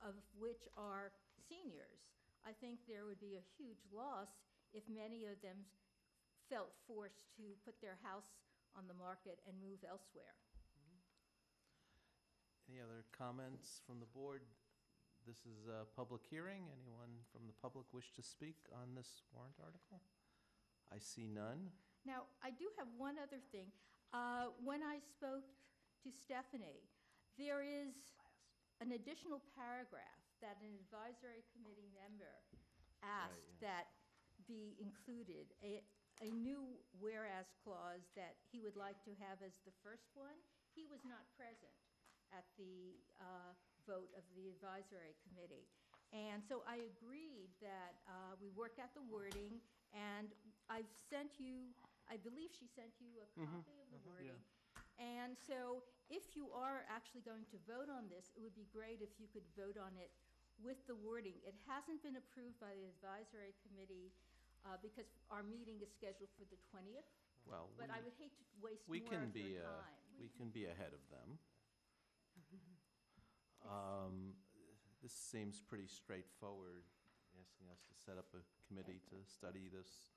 of which are seniors, I think there would be a huge loss if many of them felt forced to put their house on the market and move elsewhere. Any other comments from the board? This is a public hearing. Anyone from the public wish to speak on this warrant article? I see none. Now, I do have one other thing. When I spoke to Stephanie, there is an additional paragraph that an advisory committee member asked that be included, a new whereas clause that he would like to have as the first one. He was not present at the vote of the advisory committee. And so I agreed that we work out the wording, and I've sent you, I believe she sent you a copy of the wording. And so if you are actually going to vote on this, it would be great if you could vote on it with the wording. It hasn't been approved by the advisory committee because our meeting is scheduled for the 20th. Well, But I would hate to waste we more can of be your time. we can be ahead of them. This seems pretty straightforward, asking us to set up a committee to study this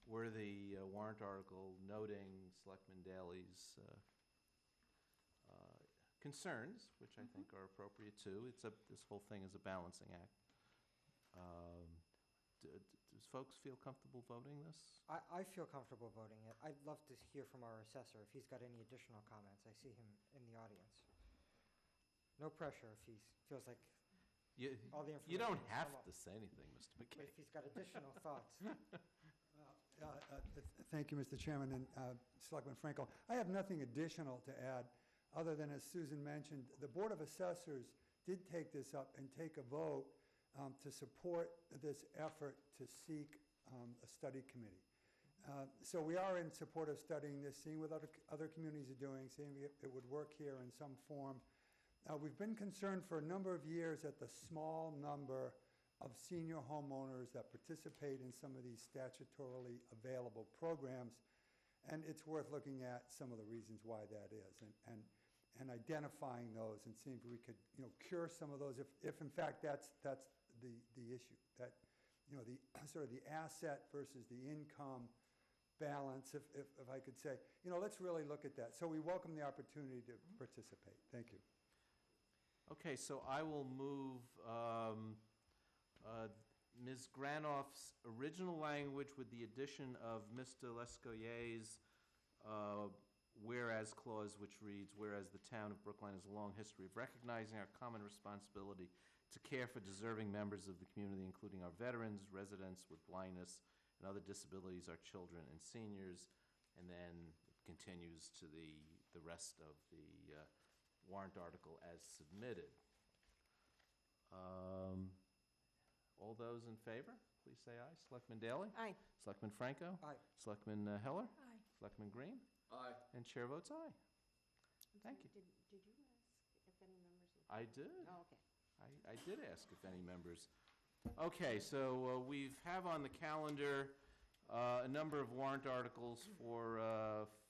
worthy warrant article, noting Selectman Daley's concerns, which I think are appropriate too. This whole thing is a balancing act. Does folks feel comfortable voting this? I feel comfortable voting it. I'd love to hear from our assessor if he's got any additional comments. I see him in the audience. No pressure if he feels like all the information. You don't has have come up. to say anything, Mr. But McKay. if he's got additional thoughts. Thank you, Mr. Chairman, and Selectman Franco. I have nothing additional to add, other than, as Susan mentioned, the Board of Assessors did take this up and take a vote to support this effort to seek a study committee. So we are in support of studying this, seeing what other communities are doing, seeing if it would work here in some form. We've been concerned for a number of years at the small number of senior homeowners that participate in some of these statutorily available programs, and it's worth looking at some of the reasons why that is, and identifying those and seeing if we could, cure some of those, if in fact that's the issue, that, the sort of the asset versus the income balance, if I could say, let's really look at that. So we welcome the opportunity to participate. Thank you. Okay, so I will move Ms. Granoff's original language with the addition of Mr. Lescoyer's whereas clause, which reads, whereas the town of Brookline has a long history of recognizing our common responsibility to care for deserving members of the community, including our veterans, residents with blindness and other disabilities, our children and seniors, and then it continues to the rest of the warrant article as submitted. All those in favor, please say aye. Selectman Daley? Aye. Selectman Franco? Aye. Selectman Heller? Aye. Selectman Green? Aye. And chair votes aye. Thank you. Did you ask if any members? I did. Oh, okay. I did ask if any members. Okay, so we have on the calendar a number of warrant articles for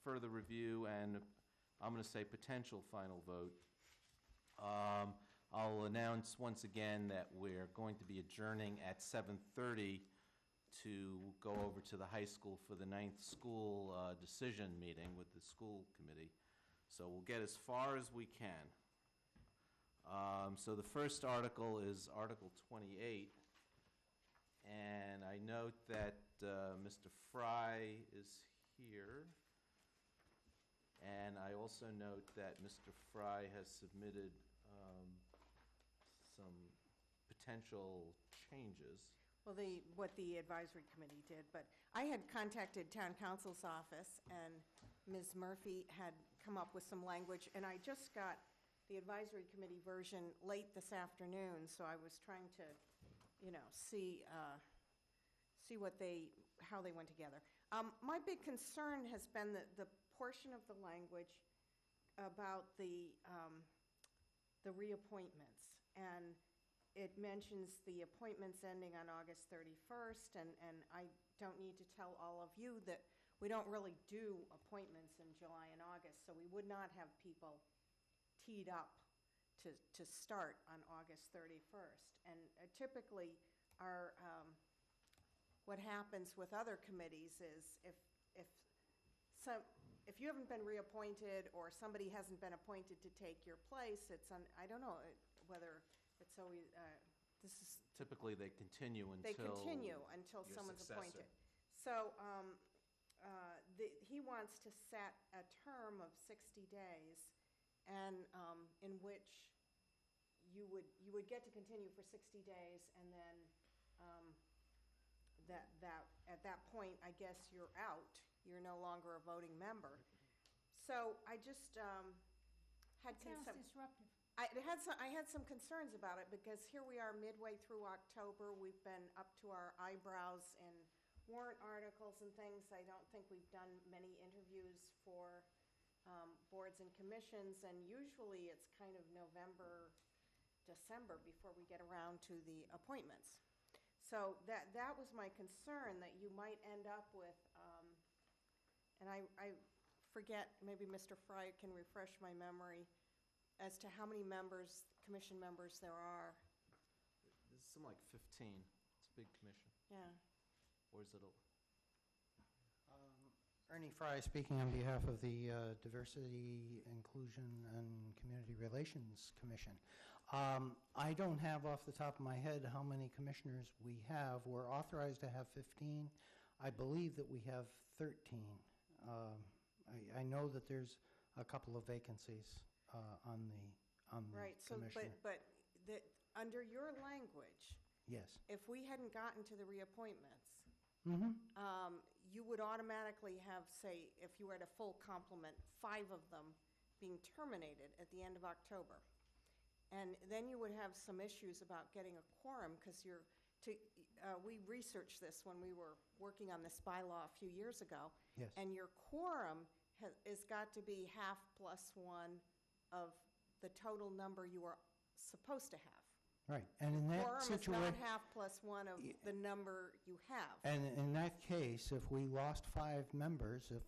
further review and, I'm going to say, potential final vote. I'll announce once again that we're going to be adjourning at 7:30 to go over to the high school for the 9th school decision meeting with the school committee. So we'll get as far as we can. So the first article is Article 28. And I note that Mr. Fry is here. And I also note that Mr. Fry has submitted some potential changes. Well, what the advisory committee did, but I had contacted town council's office, and Ms. Murphy had come up with some language, and I just got the advisory committee version late this afternoon, so I was trying to, see how they went together. My big concern has been the portion of the language about the reappointments, and it mentions the appointments ending on August 31st, and I don't need to tell all of you that we don't really do appointments in July and August, so we would not have people teed up to start on August 31st. And typically, what happens with other committees is if you haven't been reappointed or somebody hasn't been appointed to take your place, I don't know whether it's always, this is. Typically, they continue until. They continue until your someone's successor. appointed. So he wants to set a term of 60 days, and in which you would get to continue for 60 days, and then at that point, I guess you're out. You're no longer a voting member. So I just had Sounds disruptive. I had some concerns about it, because here we are midway through October. We've been up to our eyebrows in warrant articles and things. I don't think we've done many interviews for boards and commissions, and usually it's kind of November, December before we get around to the appointments. So that was my concern, that you might end up with, and I forget, maybe Mr. Fry can refresh my memory as to how many members, commission members there are. There's something like 15. It's a big commission. Yeah. Or is it a? Ernie Fry speaking on behalf of the Diversity, Inclusion, and Community Relations Commission. I don't have off the top of my head how many commissioners we have. We're authorized to have 15. I believe that we have 13. I know that there's a couple of vacancies on the Right, so, commission. but under your language, Yes. if we hadn't gotten to the reappointments, Mm-hmm. you would automatically have, say, if you were at a full complement, 5 of them being terminated at the end of October. And then you would have some issues about getting a quorum, because we researched this when we were working on this bylaw a few years ago. Yes. And your quorum has got to be half plus 1 of the total number you are supposed to have. Right, and in that Quorum is situation. not half plus 1 of the number you have. And in that case, if we lost 5 members, the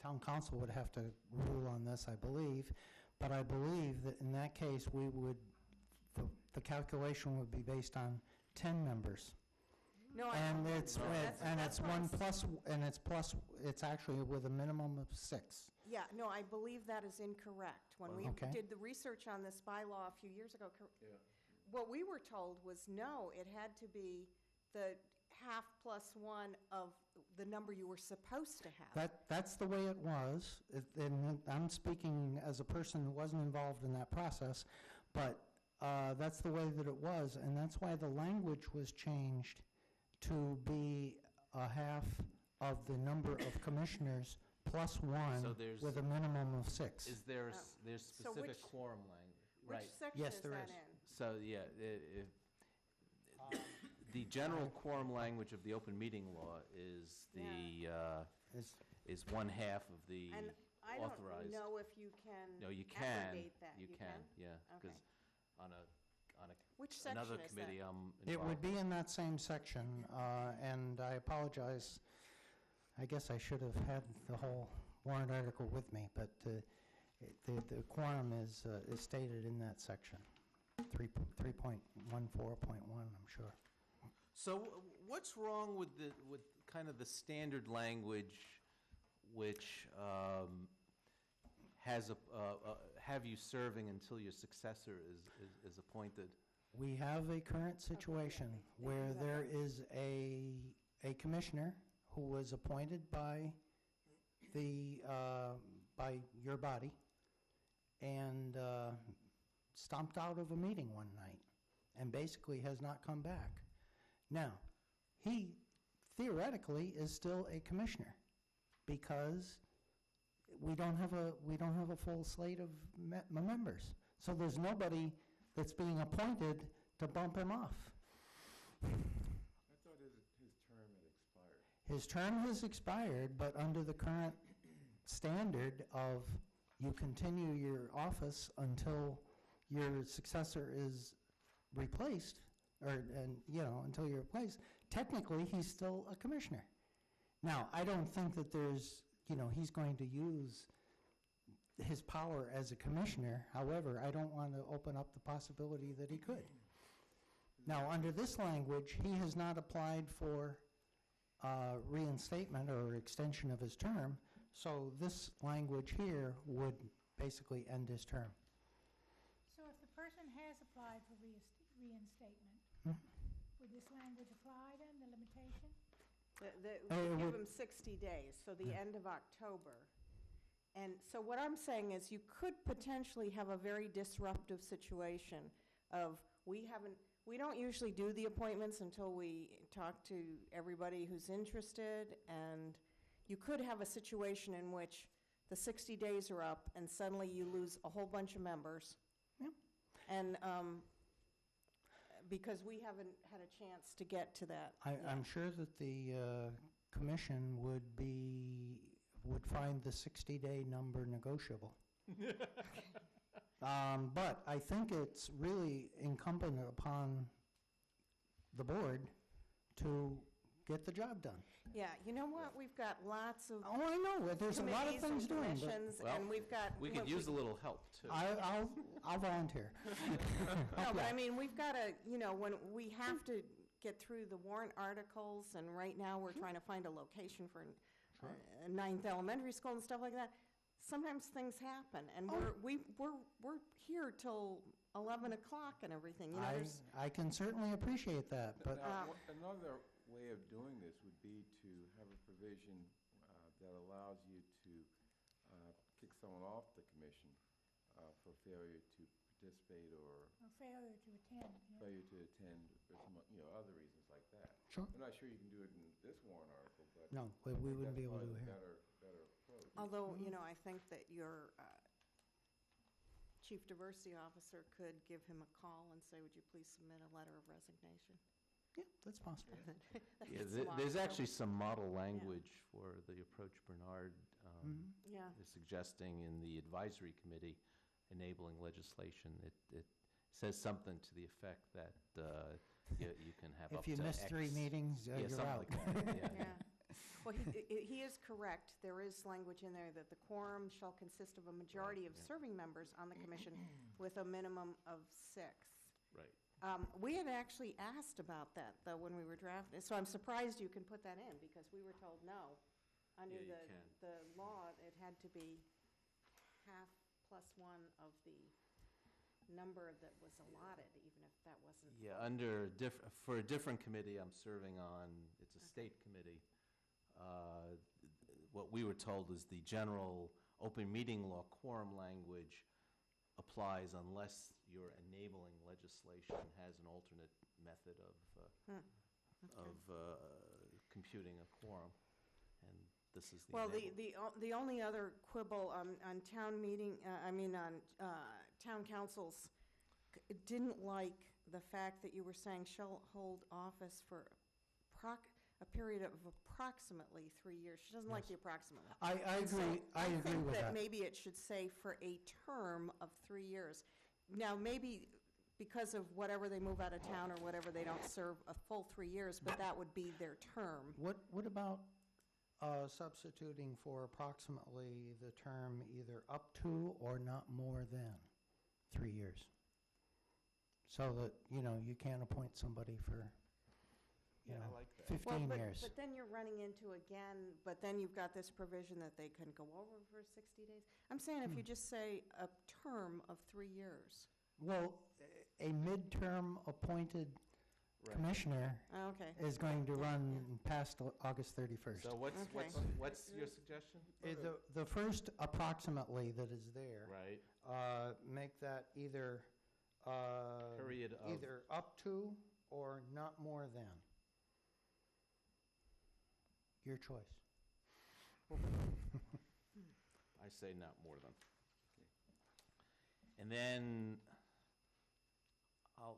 town council would have to rule on this, I believe. But I believe that in that case, the calculation would be based on 10 members. No, And it's one what plus, and it's actually with a minimum of 6. Yeah, no, I believe that is incorrect. When we Okay. did the research on this bylaw a few years ago, Yeah. what we were told was, no, it had to be the half plus 1 of the number you were supposed to have. That's the way it was, and I'm speaking as a person who wasn't involved in that process, but that's the way that it was, and that's why the language was changed to be a half of the number of commissioners plus 1 So there's- with a minimum of 6. Is there's So specific which- quorum language? Which Right. section Yes, is there that is. in? So, yeah, the general quorum language of the open meeting law is Is- is 1/2 of the And I don't authorized. know if you can No, you can. aggregate that. You can, yeah, because Okay. on Which section another is committee, that? I'm It would involved. be in that same section, and I apologize. I guess I should have had the whole warrant article with me, but the quorum is stated in that section, 3.14.1, I'm sure. So what's wrong with kind of the standard language which has have you serving until your successor is appointed? We have a current situation where there is a commissioner who was appointed by your body and stomped out of a meeting one night and basically has not come back. Now, he theoretically is still a commissioner because we don't have a full slate of members. So there's nobody that's being appointed to bump him off. I thought his term had expired. His term has expired, but under the current standard of you continue your office until your successor is replaced, until you're replaced, technically, he's still a commissioner. Now, I don't think that he's going to use his power as a commissioner. However, I don't want to open up the possibility that he could. Now, under this language, he has not applied for reinstatement or extension of his term, so this language here would basically end his term. So if the person has applied for reinstatement, would this language apply then, the limitation? We give him 60 days, so the end of October. And so what I'm saying is you could potentially have a very disruptive situation of, we don't usually do the appointments until we talk to everybody who's interested, and you could have a situation in which the 60 days are up and suddenly you lose a whole bunch of members. Yeah. And because we haven't had a chance to get to that. I'm sure that the commission would find the 60-day number negotiable. But I think it's really incumbent upon the board to get the job done. Yeah, you know what? We've got lots of Oh, I know, there's a lot of committees things and doing, but commissions, Well, and we've got. We could use a little help, too. I'll volunteer. No, but I mean, we've got to, when we have to get through the warrant articles, and right now we're trying to find a location for Ninth Elementary School and stuff like that. Sometimes things happen, and we're here till 11 o'clock and everything. I can certainly appreciate that, but Now, another way of doing this would be to have a provision that allows you to kick someone off the commission for failure to participate or Or failure to attend? failure to attend or some, other reasons like that. Sure. I'm not sure you can do it in this warrant article, but no, we wouldn't be able to do it here. better approach. Although, I think that your chief diversity officer could give him a call and say, would you please submit a letter of resignation? Yeah, that's possible. Yeah, there's actually some model language for the approach Bernard Yeah. is suggesting in the advisory committee enabling legislation. It says something to the effect that you can have up If to you miss X. 3 meetings, Yeah, you're something out. like that, yeah. Yeah. Well, he is correct. There is language in there that the quorum shall consist of a majority of yeah. serving members on the commission with a minimum of 6. Right. We had actually asked about that, though, when we were drafting, so I'm surprised you can put that in, because we were told no. Under Yeah, you the law, it had to be half plus 1 of the number that was allotted, even if that wasn't. Yeah, for a different committee I'm serving on, it's a state committee. What we were told is the general open meeting law quorum language applies unless your enabling legislation has an alternate method of computing a quorum, and this is the Well, enable- the only other quibble on town meeting, on town councils, didn't like the fact that you were saying shall hold office for a period of approximately 3 years. She doesn't like the approximately. I And so agree. I agree think with that. maybe it should say for a term of 3 years. Now, maybe because of whatever they move out of town or whatever, they don't serve a full 3 years, but that would be their term. What about substituting for approximately the term either up to or not more than 3 years? So that, you can't appoint somebody for, Yeah, I like that. 15 years. But then you're running into but then you've got this provision that they can go over for 60 days. I'm saying if you just say a term of 3 years. Well, a midterm appointed Right. commissioner Okay. is going to run past August 31st. So what's your suggestion? The first approximately that is there, Right. make that either Period of- either up to or not more than. Your choice. I say not more than. And then,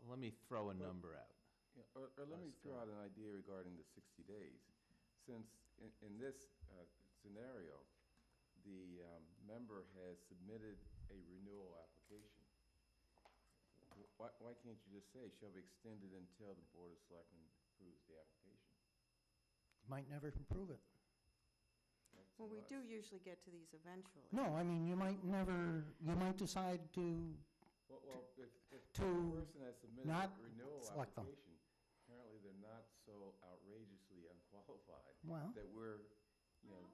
let me throw a number out. Yeah, or let me throw out an idea regarding the 60 days. Since in this scenario, the member has submitted a renewal application, why can't you just say, shall be extended until the Board of Selectmen approves the application? Might never approve it. That's Well, we us. do usually get to these eventually. No, I mean, you might decide to, Well, if the to person has submitted not a renewal select them. application, apparently they're not so outrageously unqualified well, that we're,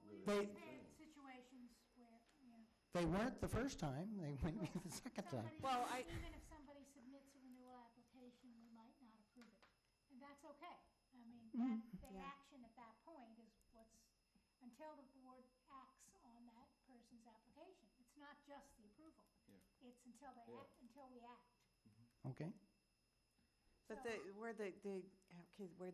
really They- concerned. Situations where, they weren't the first time, they might be the second time. somebody, Well, even if somebody submits a renewal application, we might not approve it. And that's okay. I mean, the Yeah. action at that point is until the board acts on that person's application. It's not just the approval. Yeah. It's until we act. Okay? But where the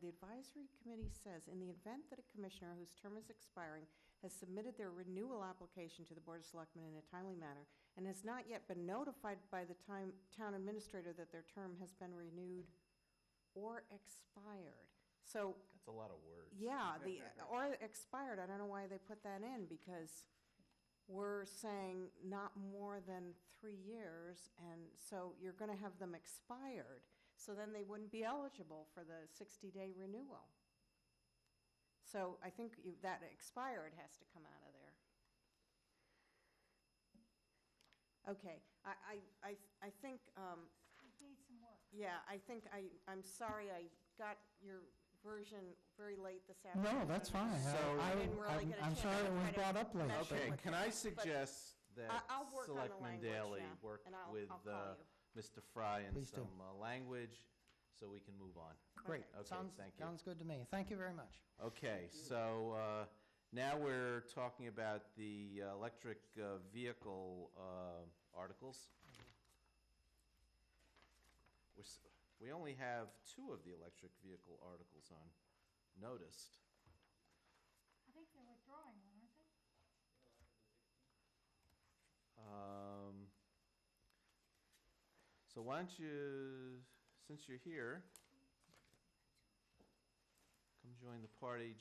advisory committee says, in the event that a commissioner whose term is expiring has submitted their renewal application to the Board of Selectmen in a timely manner and has not yet been notified by the town administrator that their term has been renewed or expired. So, That's a lot of words. yeah, or expired, I don't know why they put that in, because we're saying not more than 3 years, and so you're going to have them expired. So then they wouldn't be eligible for the 60-day renewal. So I think that expired has to come out of there. Okay, I think, It needs some work. yeah, I think I'm sorry I got your version very late this afternoon. No, that's fine. So- I didn't really get a I'm chance sorry to it was try to brought up late. mesh it Okay, with can it, I but suggest that I'll work on the Selectman language, Daley yeah, work and I'll with call you. Mr. Fry and Please do. some language so we can move on? Great. Okay, Sounds, thank you. sounds good to me. Thank you very much. Okay, so now we're talking about the electric vehicle articles. We only have 2 of the electric vehicle articles on noticed. I think they're withdrawing one, aren't they? So why don't you, since you're here, come join the party.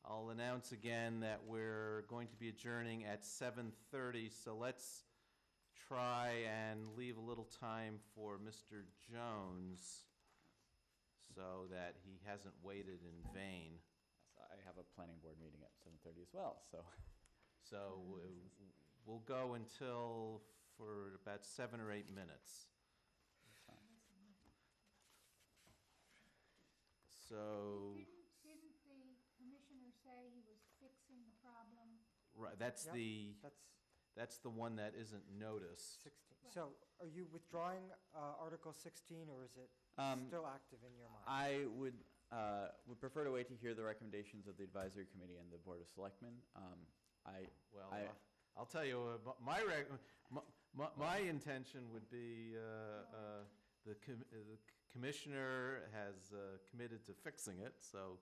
I'll announce again that we're going to be adjourning at 7:30, so let's try and leave a little time for Mr. Jones so that he hasn't waited in vain. So I have a planning board meeting at 7:30 as well, so. So we'll go until for about 7 or 8 minutes. So, Didn't the commissioner say he was fixing the problem? right, that's Yep, the, That's that's the one that isn't noticed. 16. So are you withdrawing Article 16, or is it still active in your mind? I would prefer to wait to hear the recommendations of the advisory committee and the Board of Selectmen. Well, I- I'll tell you, my intention would be, the commissioner has committed to fixing it, so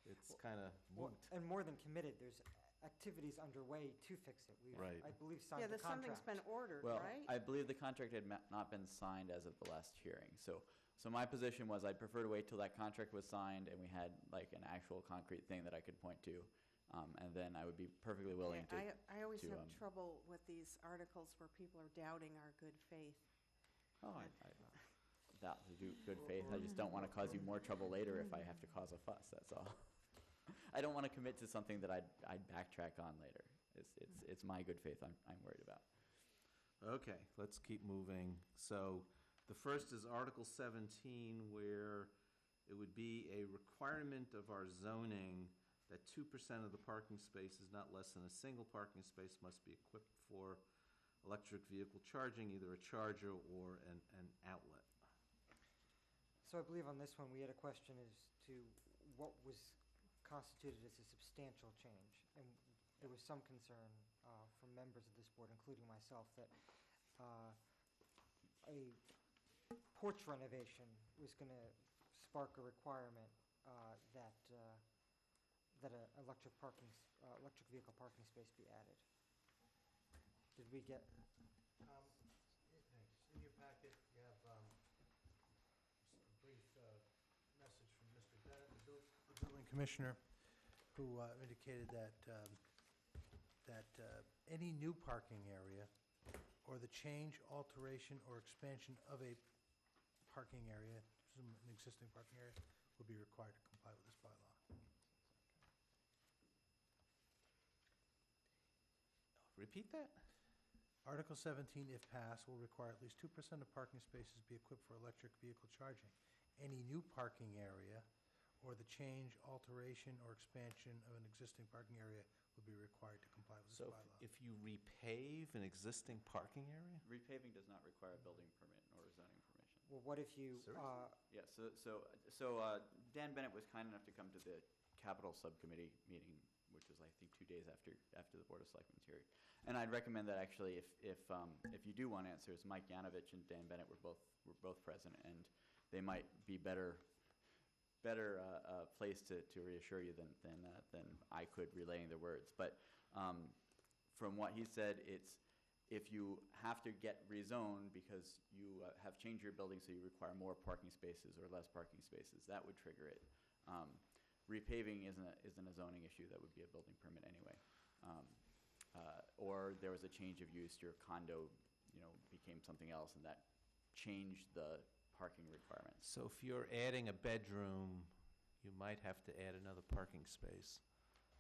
it's kind of moot. And more than committed, there's activities underway to fix it. We've, Right. I believe, Yeah, signed the something's contract. been ordered, Well, right? I believe the contract had not been signed as of the last hearing. So my position was I'd prefer to wait till that contract was signed and we had like an actual concrete thing that I could point to. And then I would be perfectly willing to. I always to, have trouble with these articles where people are doubting our good faith. Oh, I doubt to do good faith. I just don't want to cause you more trouble later if I have to cause a fuss, that's all. I don't want to commit to something that I'd backtrack on later. It's my good faith I'm worried about. Okay, let's keep moving. So the first is Article 17, where it would be a requirement of our zoning that 2% of the parking spaces, not less than a single parking space, must be equipped for electric vehicle charging, either a charger or an outlet. So I believe on this one, we had a question as to what was constituted as a substantial change. And there was some concern from members of this board, including myself, that a porch renovation was going to spark a requirement that that an electric vehicle parking space be added. Did we get, Thanks. In your packet, you have a brief message from Mr. Bennett, the building commissioner, who indicated that any new parking area or the change, alteration, or expansion of a parking area, an existing parking area, will be required to comply with this bylaw. Repeat that? Article 17, if passed, will require at least 2% of parking spaces be equipped for electric vehicle charging. Any new parking area or the change, alteration, or expansion of an existing parking area will be required to comply with this So bylaw. if you repave an existing parking area? Repaving does not require a building permit or a zoning permission. well, what if you, Yeah, Dan Bennett was kind enough to come to the capital subcommittee meeting, which was, I think, 2 days after the Board of Selectmen's hearing. And I'd recommend that actually, if you do want answers, Mike Yanovich and Dan Bennett were both present, and they might be better placed to reassure you than I could relaying their words. But from what he said, it's if you have to get rezoned because you have changed your building so you require more parking spaces or less parking spaces, that would trigger it. Repaving isn't a zoning issue, that would be a building permit anyway. Or there was a change of use, your condo, became something else, and that changed the parking requirements. So if you're adding a bedroom, you might have to add another parking space,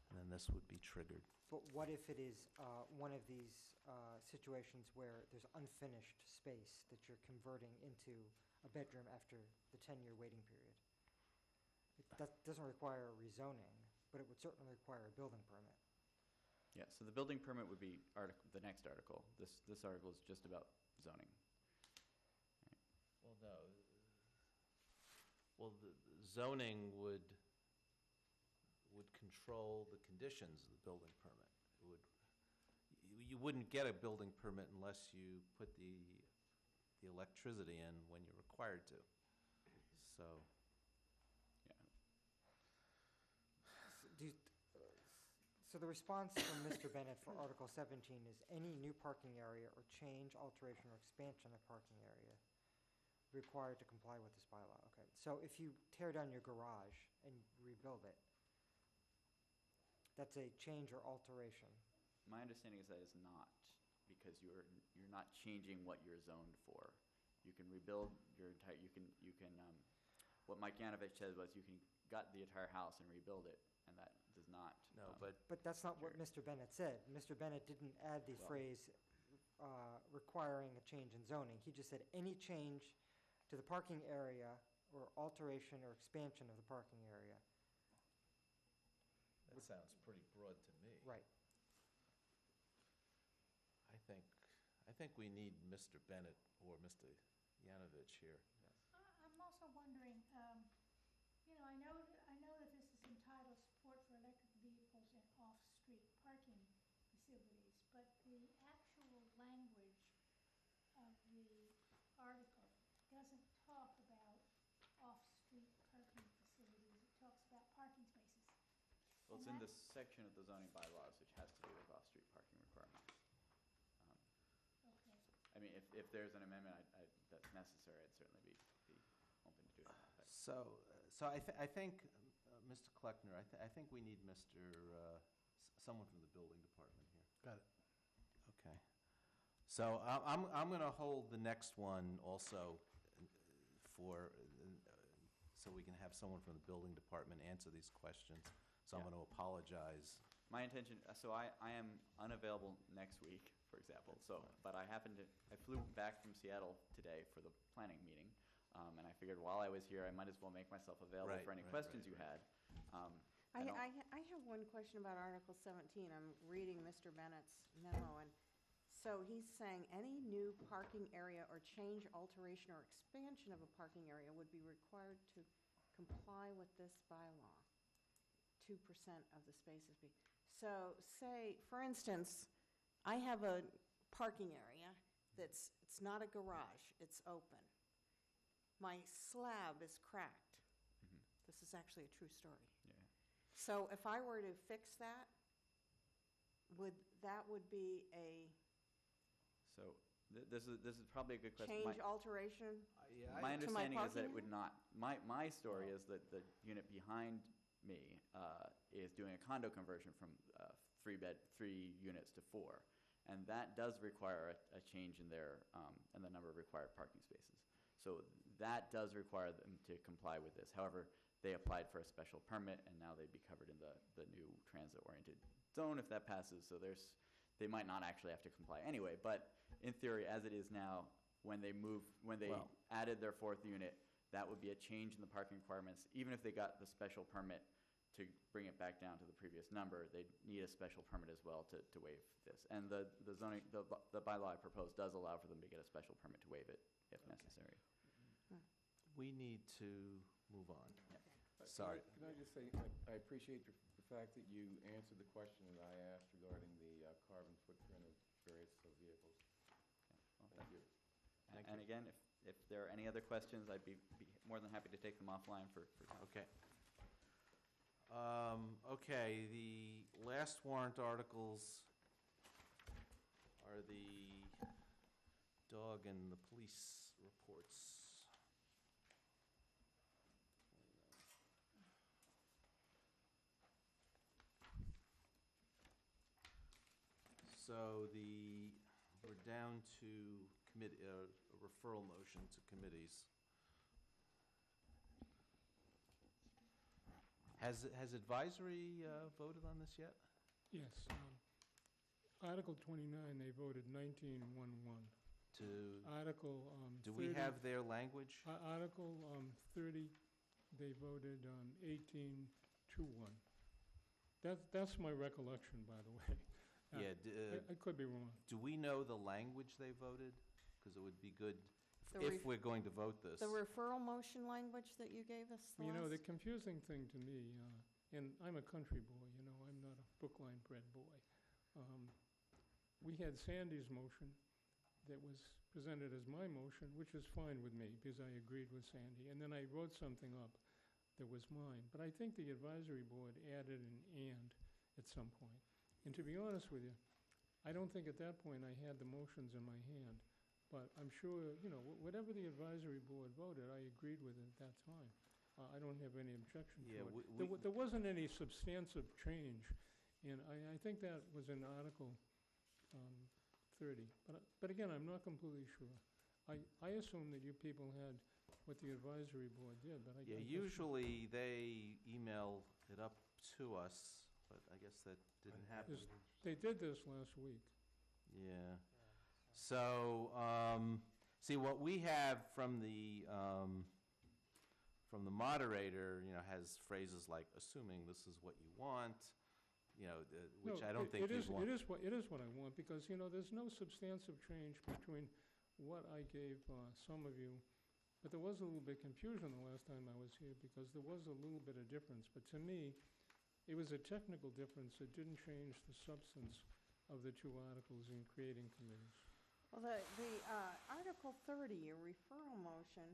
and then this would be triggered. but what if it is one of these situations where there's unfinished space that you're converting into a bedroom after the 10-year waiting period? That doesn't require rezoning, but it would certainly require a building permit. Yeah, so the building permit would be the next article. This article is just about zoning. Well, no. Well, the zoning would control the conditions of the building permit. You wouldn't get a building permit unless you put the electricity in when you're required to. So, So the response from Mr. Bennett for Article 17 is any new parking area or change, alteration, or expansion of parking area required to comply with this bylaw. Okay, so if you tear down your garage and rebuild it, that's a change or alteration. My understanding is that is not, because you're not changing what you're zoned for. You can rebuild your entire, what Mike Yanovich said was you can gut the entire house and rebuild it, and that does not. no, but But that's not what Mr. Bennett said. Mr. Bennett didn't add the Well- phrase requiring a change in zoning. He just said any change to the parking area or alteration or expansion of the parking area. that sounds pretty broad to me. Right. I think we need Mr. Bennett or Mr. Yanovich here. I'm also wondering, I know that this is entitled Support for Electric Vehicles and Off-Street Parking Facilities, but the actual language of the article doesn't talk about off-street parking facilities. It talks about parking spaces. Well, it's And in that- this section of the zoning bylaws, which has to do with off-street parking requirements. Okay. I mean, if there's an amendment that's necessary, I'd certainly be open to doing that. But So I think, Mr. Kleckner, I think we need someone from the building department here. Got it. Okay. So I'm going to hold the next one also so we can have someone from the building department answer these questions. So I'm Yeah. going to apologize. My intention, so I am unavailable next week, for example, but I flew back from Seattle today for the planning meeting, and I figured while I was here, I might as well make myself available Right, for any right, questions right, you had. I don't- have one question about Article 17. I'm reading Mr. Bennett's memo, and so he's saying any new parking area or change, alteration, or expansion of a parking area would be required to comply with this bylaw. 2% of the spaces be. So say, for instance, I have a parking area it's not a garage, it's open. My slab is cracked. Mhm. This is actually a true story. Yeah. So if I were to fix that, that would be a So this is probably a good question. change, alteration? My To my understanding is that it parking would not, my story is that the unit behind me is doing a condo conversion from 3 units to 4. And that does require a change in in the number of required parking spaces. So that does require them to comply with this. However, they applied for a special permit, and now they'd be covered in the new transit-oriented zone if that passes. So they might not actually have to comply anyway. But in theory, as it is now, when they added their 4th unit, that would be a change in the parking requirements. Even if they got the special permit to bring it back down to the previous number, they'd need a special permit as well to waive this. And the zoning, the bylaw I proposed does allow for them to get a special permit to waive it if necessary. We need to move on. Sorry. Can I just say, I appreciate the fact that you answered the question that I asked regarding the carbon footprint of various vehicles. Well, Thank you. And again, if there are any other questions, I'd be more than happy to take them offline for time. Okay. Okay, the last warrant articles are the dog and the police reports. So we're down to committee, a referral motion to committees. Has advisory voted on this yet? Yes. Article 29, they voted 19-1-1. Article Do we have their language? Article 30, they voted 18-1. That's my recollection, by the way. Yeah. I could be wrong. Do we know the language they voted? Because it would be good if we're going to vote this. The referral motion language that you gave us You know, the confusing thing to me, and I'm a country boy, I'm not a Brookline-bred boy. We had Sandy's motion that was presented as my motion, which is fine with me, because I agreed with Sandy. And then I wrote something up that was mine. But I think the advisory board added an "and" at some point. And to be honest with you, I don't think at that point I had the motions in my hand. But I'm sure, whatever the advisory board voted, I agreed with it at that time. I don't have any objection to it. There wasn't any substantive change, and I think that was in Article 30. But again, I'm not completely sure. I assume that you people had what the advisory board did, but I guess... Yeah, usually they email it up to us, but I guess that didn't happen. They did this last week. Yeah. So, see, what we have from the moderator, has phrases like, assuming this is what you want, which I don't think you want. It is what I want, because, there's no substantive change between what I gave some of you. But there was a little bit of confusion the last time I was here, because there was a little bit of difference. But to me, it was a technical difference. It didn't change the substance of the two articles in creating committees. Well, the Article 30, your referral motion,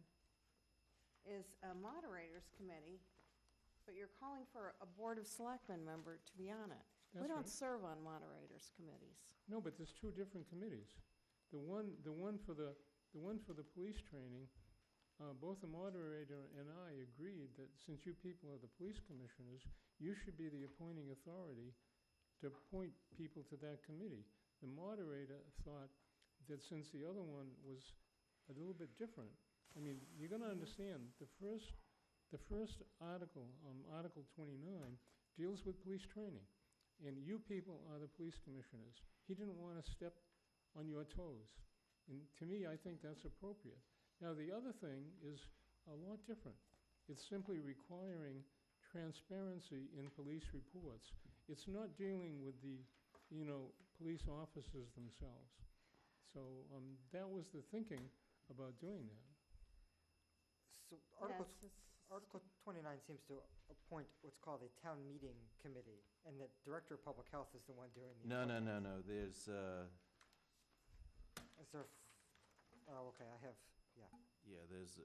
is a moderator's committee, but you're calling for a Board of Selectmen member to be on it. We don't serve on moderators' committees. No, but there's two different committees. The one for the police training, both the moderator and I agreed that since you people are the police commissioners, you should be the appointing authority to appoint people to that committee. The moderator thought that since the other one was a little bit different, I mean, you're going to understand, the first article, Article 29, deals with police training, and you people are the police commissioners. He didn't want to step on your toes, and to me, I think that's appropriate. Now, the other thing is a lot different. It's simply requiring transparency in police reports. It's not dealing with the, police officers themselves. So that was the thinking about doing that. So Article 29 seems to appoint what's called a town meeting committee, and the Director of Public Health is the one doing the No. appointment. There's, Is there, okay, I have, yeah.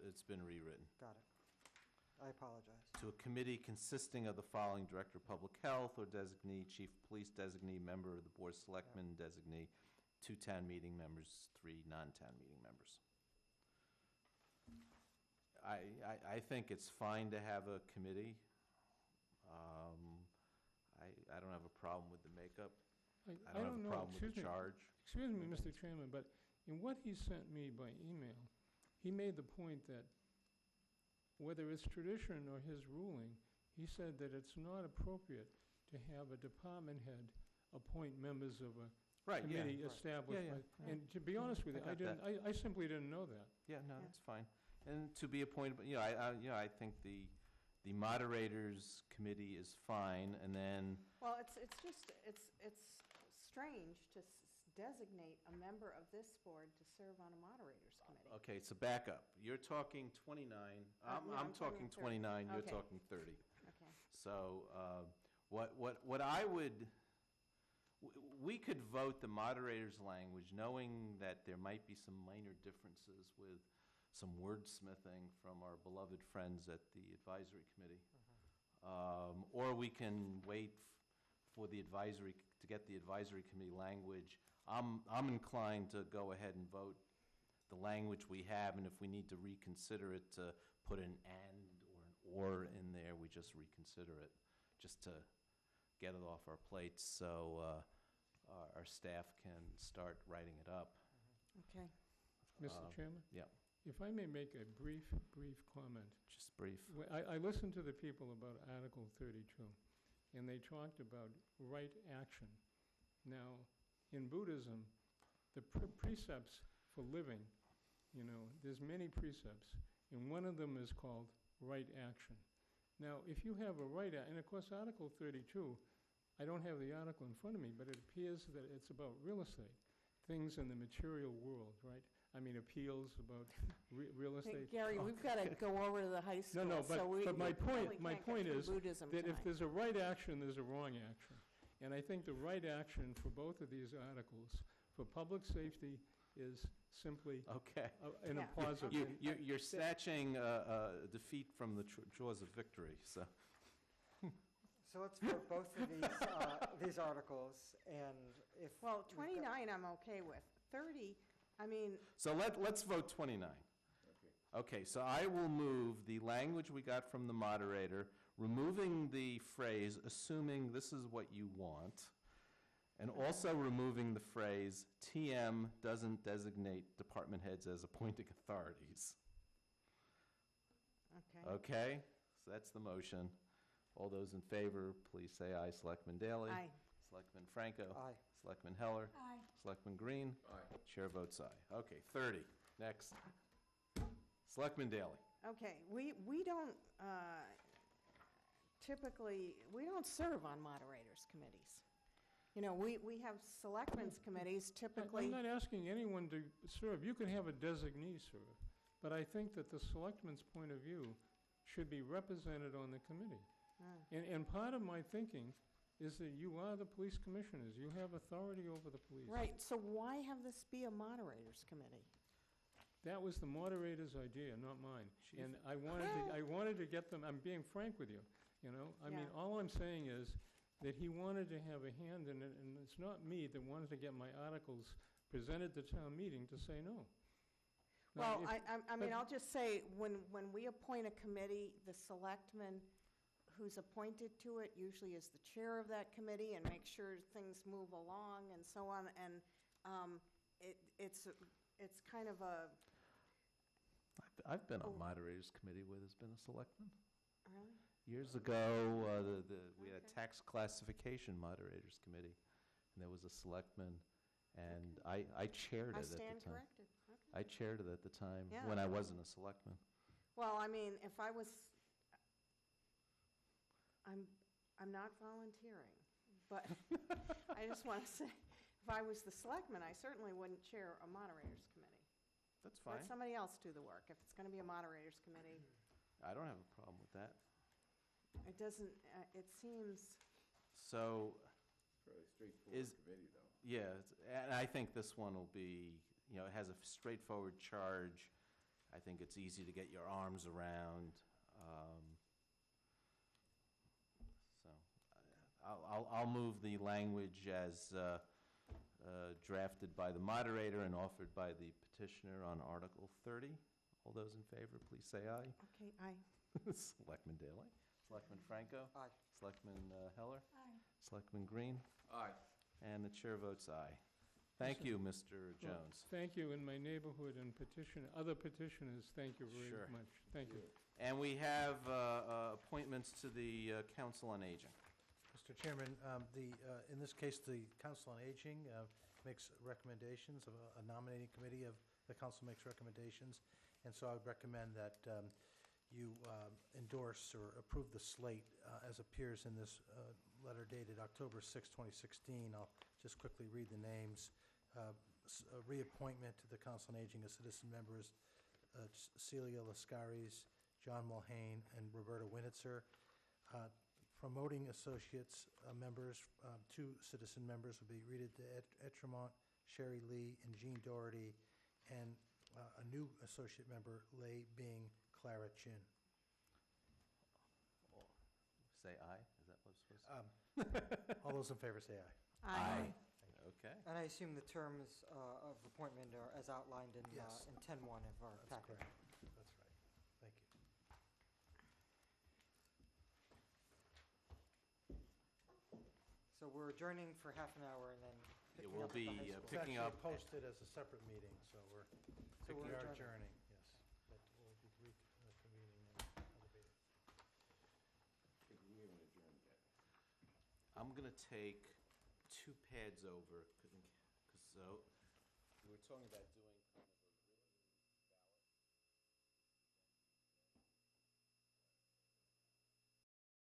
it's been rewritten. Got it. I apologize. To a committee consisting of the following: Director of Public Health or designee, Chief of Police designee, member of the Board of Selectmen designee, 2 town meeting members, 3 non-town meeting members. I think it's fine to have a committee. I don't have a problem with the makeup. I don't have a know, problem with the excuse me. charge. Excuse me, Mr. Chairman, but in what he sent me by email, he made the point that whether it's tradition or his ruling, he said that it's not appropriate to have a department head appoint members of a Right, yeah. committee Right. established Yeah, by. yeah. And to be honest with you, I got that. I simply didn't know that. Yeah, no, that's fine. And to be appointed, I think the moderators committee is fine, and then, Well, it's strange to designate a member of this board to serve on a moderator's committee. okay, so back up. You're talking 29, I'm talking 29, you're Okay. talking 30. Okay. So what I would, we could vote the moderator's language knowing that there might be some minor differences with some wordsmithing from our beloved friends at the advisory committee. Or we can wait for the advisory, to get the advisory committee language. I'm inclined to go ahead and vote the language we have, and if we need to reconsider it, to put an and or an or in there, we just reconsider it, just to get it off our plates so our staff can start writing it up. Okay. Mr. Chairman? Yeah, If I may make a brief comment. just brief. I listened to the people about Article 32, and they talked about right action. Now, in Buddhism, the precepts for living, there's many precepts, and one of them is called right action. Now, if you have a right, and of course, Article 32, I don't have the article in front of me, but it appears that it's about real estate, things in the material world, right? I mean, appeals about real Hey, estate. Gary, we've got to go over to the high school. No, so we but my probably point can't get is through Buddhism that if tonight. there's a right action, there's a wrong action. And I think the right action for both of these articles, for public safety, is simply Okay. in a Yeah. positive. You're snatching defeat from the jaws of victory, so. So let's vote both of these articles, and if... Well, we've got- 29 I'm okay with. 30, I mean, So let's vote 29. Okay, so I will move the language we got from the moderator, removing the phrase, assuming this is what you want, and also removing the phrase, TM doesn't designate department heads as appointing authorities. okay. Okay? So that's the motion. All those in favor, please say aye. Selectman Daley? Aye. Selectman Franco? Aye. Selectman Heller? Aye. Selectman Green? Aye. Chair votes aye. Okay, 30. Next. Selectman Daley. Okay, we don't typically, we don't serve on moderators' committees. We have selectmen's committees typically. I'm not asking anyone to serve. You can have a designee serve. But I think that the selectmen's point of view should be represented on the committee. And part of my thinking is that you are the police commissioners. You have authority over the police. Right, so why have this be a moderators' committee? That was the moderator's idea, not mine. Chief. And I wanted to get them, I'm being frank with you, I mean, Yeah. all I'm saying is that he wanted to have a hand in it, and it's not me that wanted to get my articles presented to town meeting to say no. Now, Well, if- I mean, but- I'll just say, when we appoint a committee, the selectman who's appointed to it usually is the chair of that committee and makes sure things move along and so on, and it's kind of a, I've been on Oh. moderators committee where there's been a selectman. really? Years ago, we had a Okay. tax classification moderators committee, and there was a selectman, and I chaired it I at the time. stand corrected. Okay. I chaired it at the time, Yeah. when I wasn't a selectman. Well, I mean, if I was, I'm not volunteering, but I just want to say, if I was the selectman, I certainly wouldn't chair a moderators committee. That's fine. Let somebody else do the work. If it's going to be a moderators committee, I don't have a problem with that. it doesn't, it seems, So, Fairly straightforward Is- committee, though. yeah, and I think this one will be, it has a straightforward charge. I think it's easy to get your arms around. So I'll move the language as drafted by the moderator and offered by the petitioner on Article 30. All those in favor, please say aye. Okay, aye. Selectman Daley? Selectman Franco? Aye. Selectman Heller? Aye. Selectman Green? Aye. And the chair votes aye. Thank you, Mr. Well, Jones. Thank you in my neighborhood and other petitioners, thank you very Sure. much. Thank you. And we have appointments to the Council on Aging. Mr. Chairman, in this case, the Council on Aging makes recommendations, a nominating committee of the council makes recommendations, and so I would recommend that you endorse or approve the slate as appears in this letter dated October 6, 2016. I'll just quickly read the names. Reappointment to the Council on Aging as citizen members, Celia Lascaris, John Mulhane, and Roberta Winitzer. Promoting associates members, 2 citizen members will be Rita Etremont, Sherry Lee, and Jean Doherty, and a new associate member, Lay Bing, Clara Chin. Say aye, is that what's supposed to? All those in favor say aye. Aye. Okay. And I assume the terms of appointment are as outlined in Yes. in 10-1 of our That's packet. correct. That's right. Thank you. So we're adjourning for half an hour and then It picking will up at the be high school. It's picking actually up. posted as a separate meeting, so So we we're are adjourning. adjourning, yes. But we'll be reconvening in another meeting. We haven't adjourned yet. I'm going to take 2 pads over, because so, we were talking about doing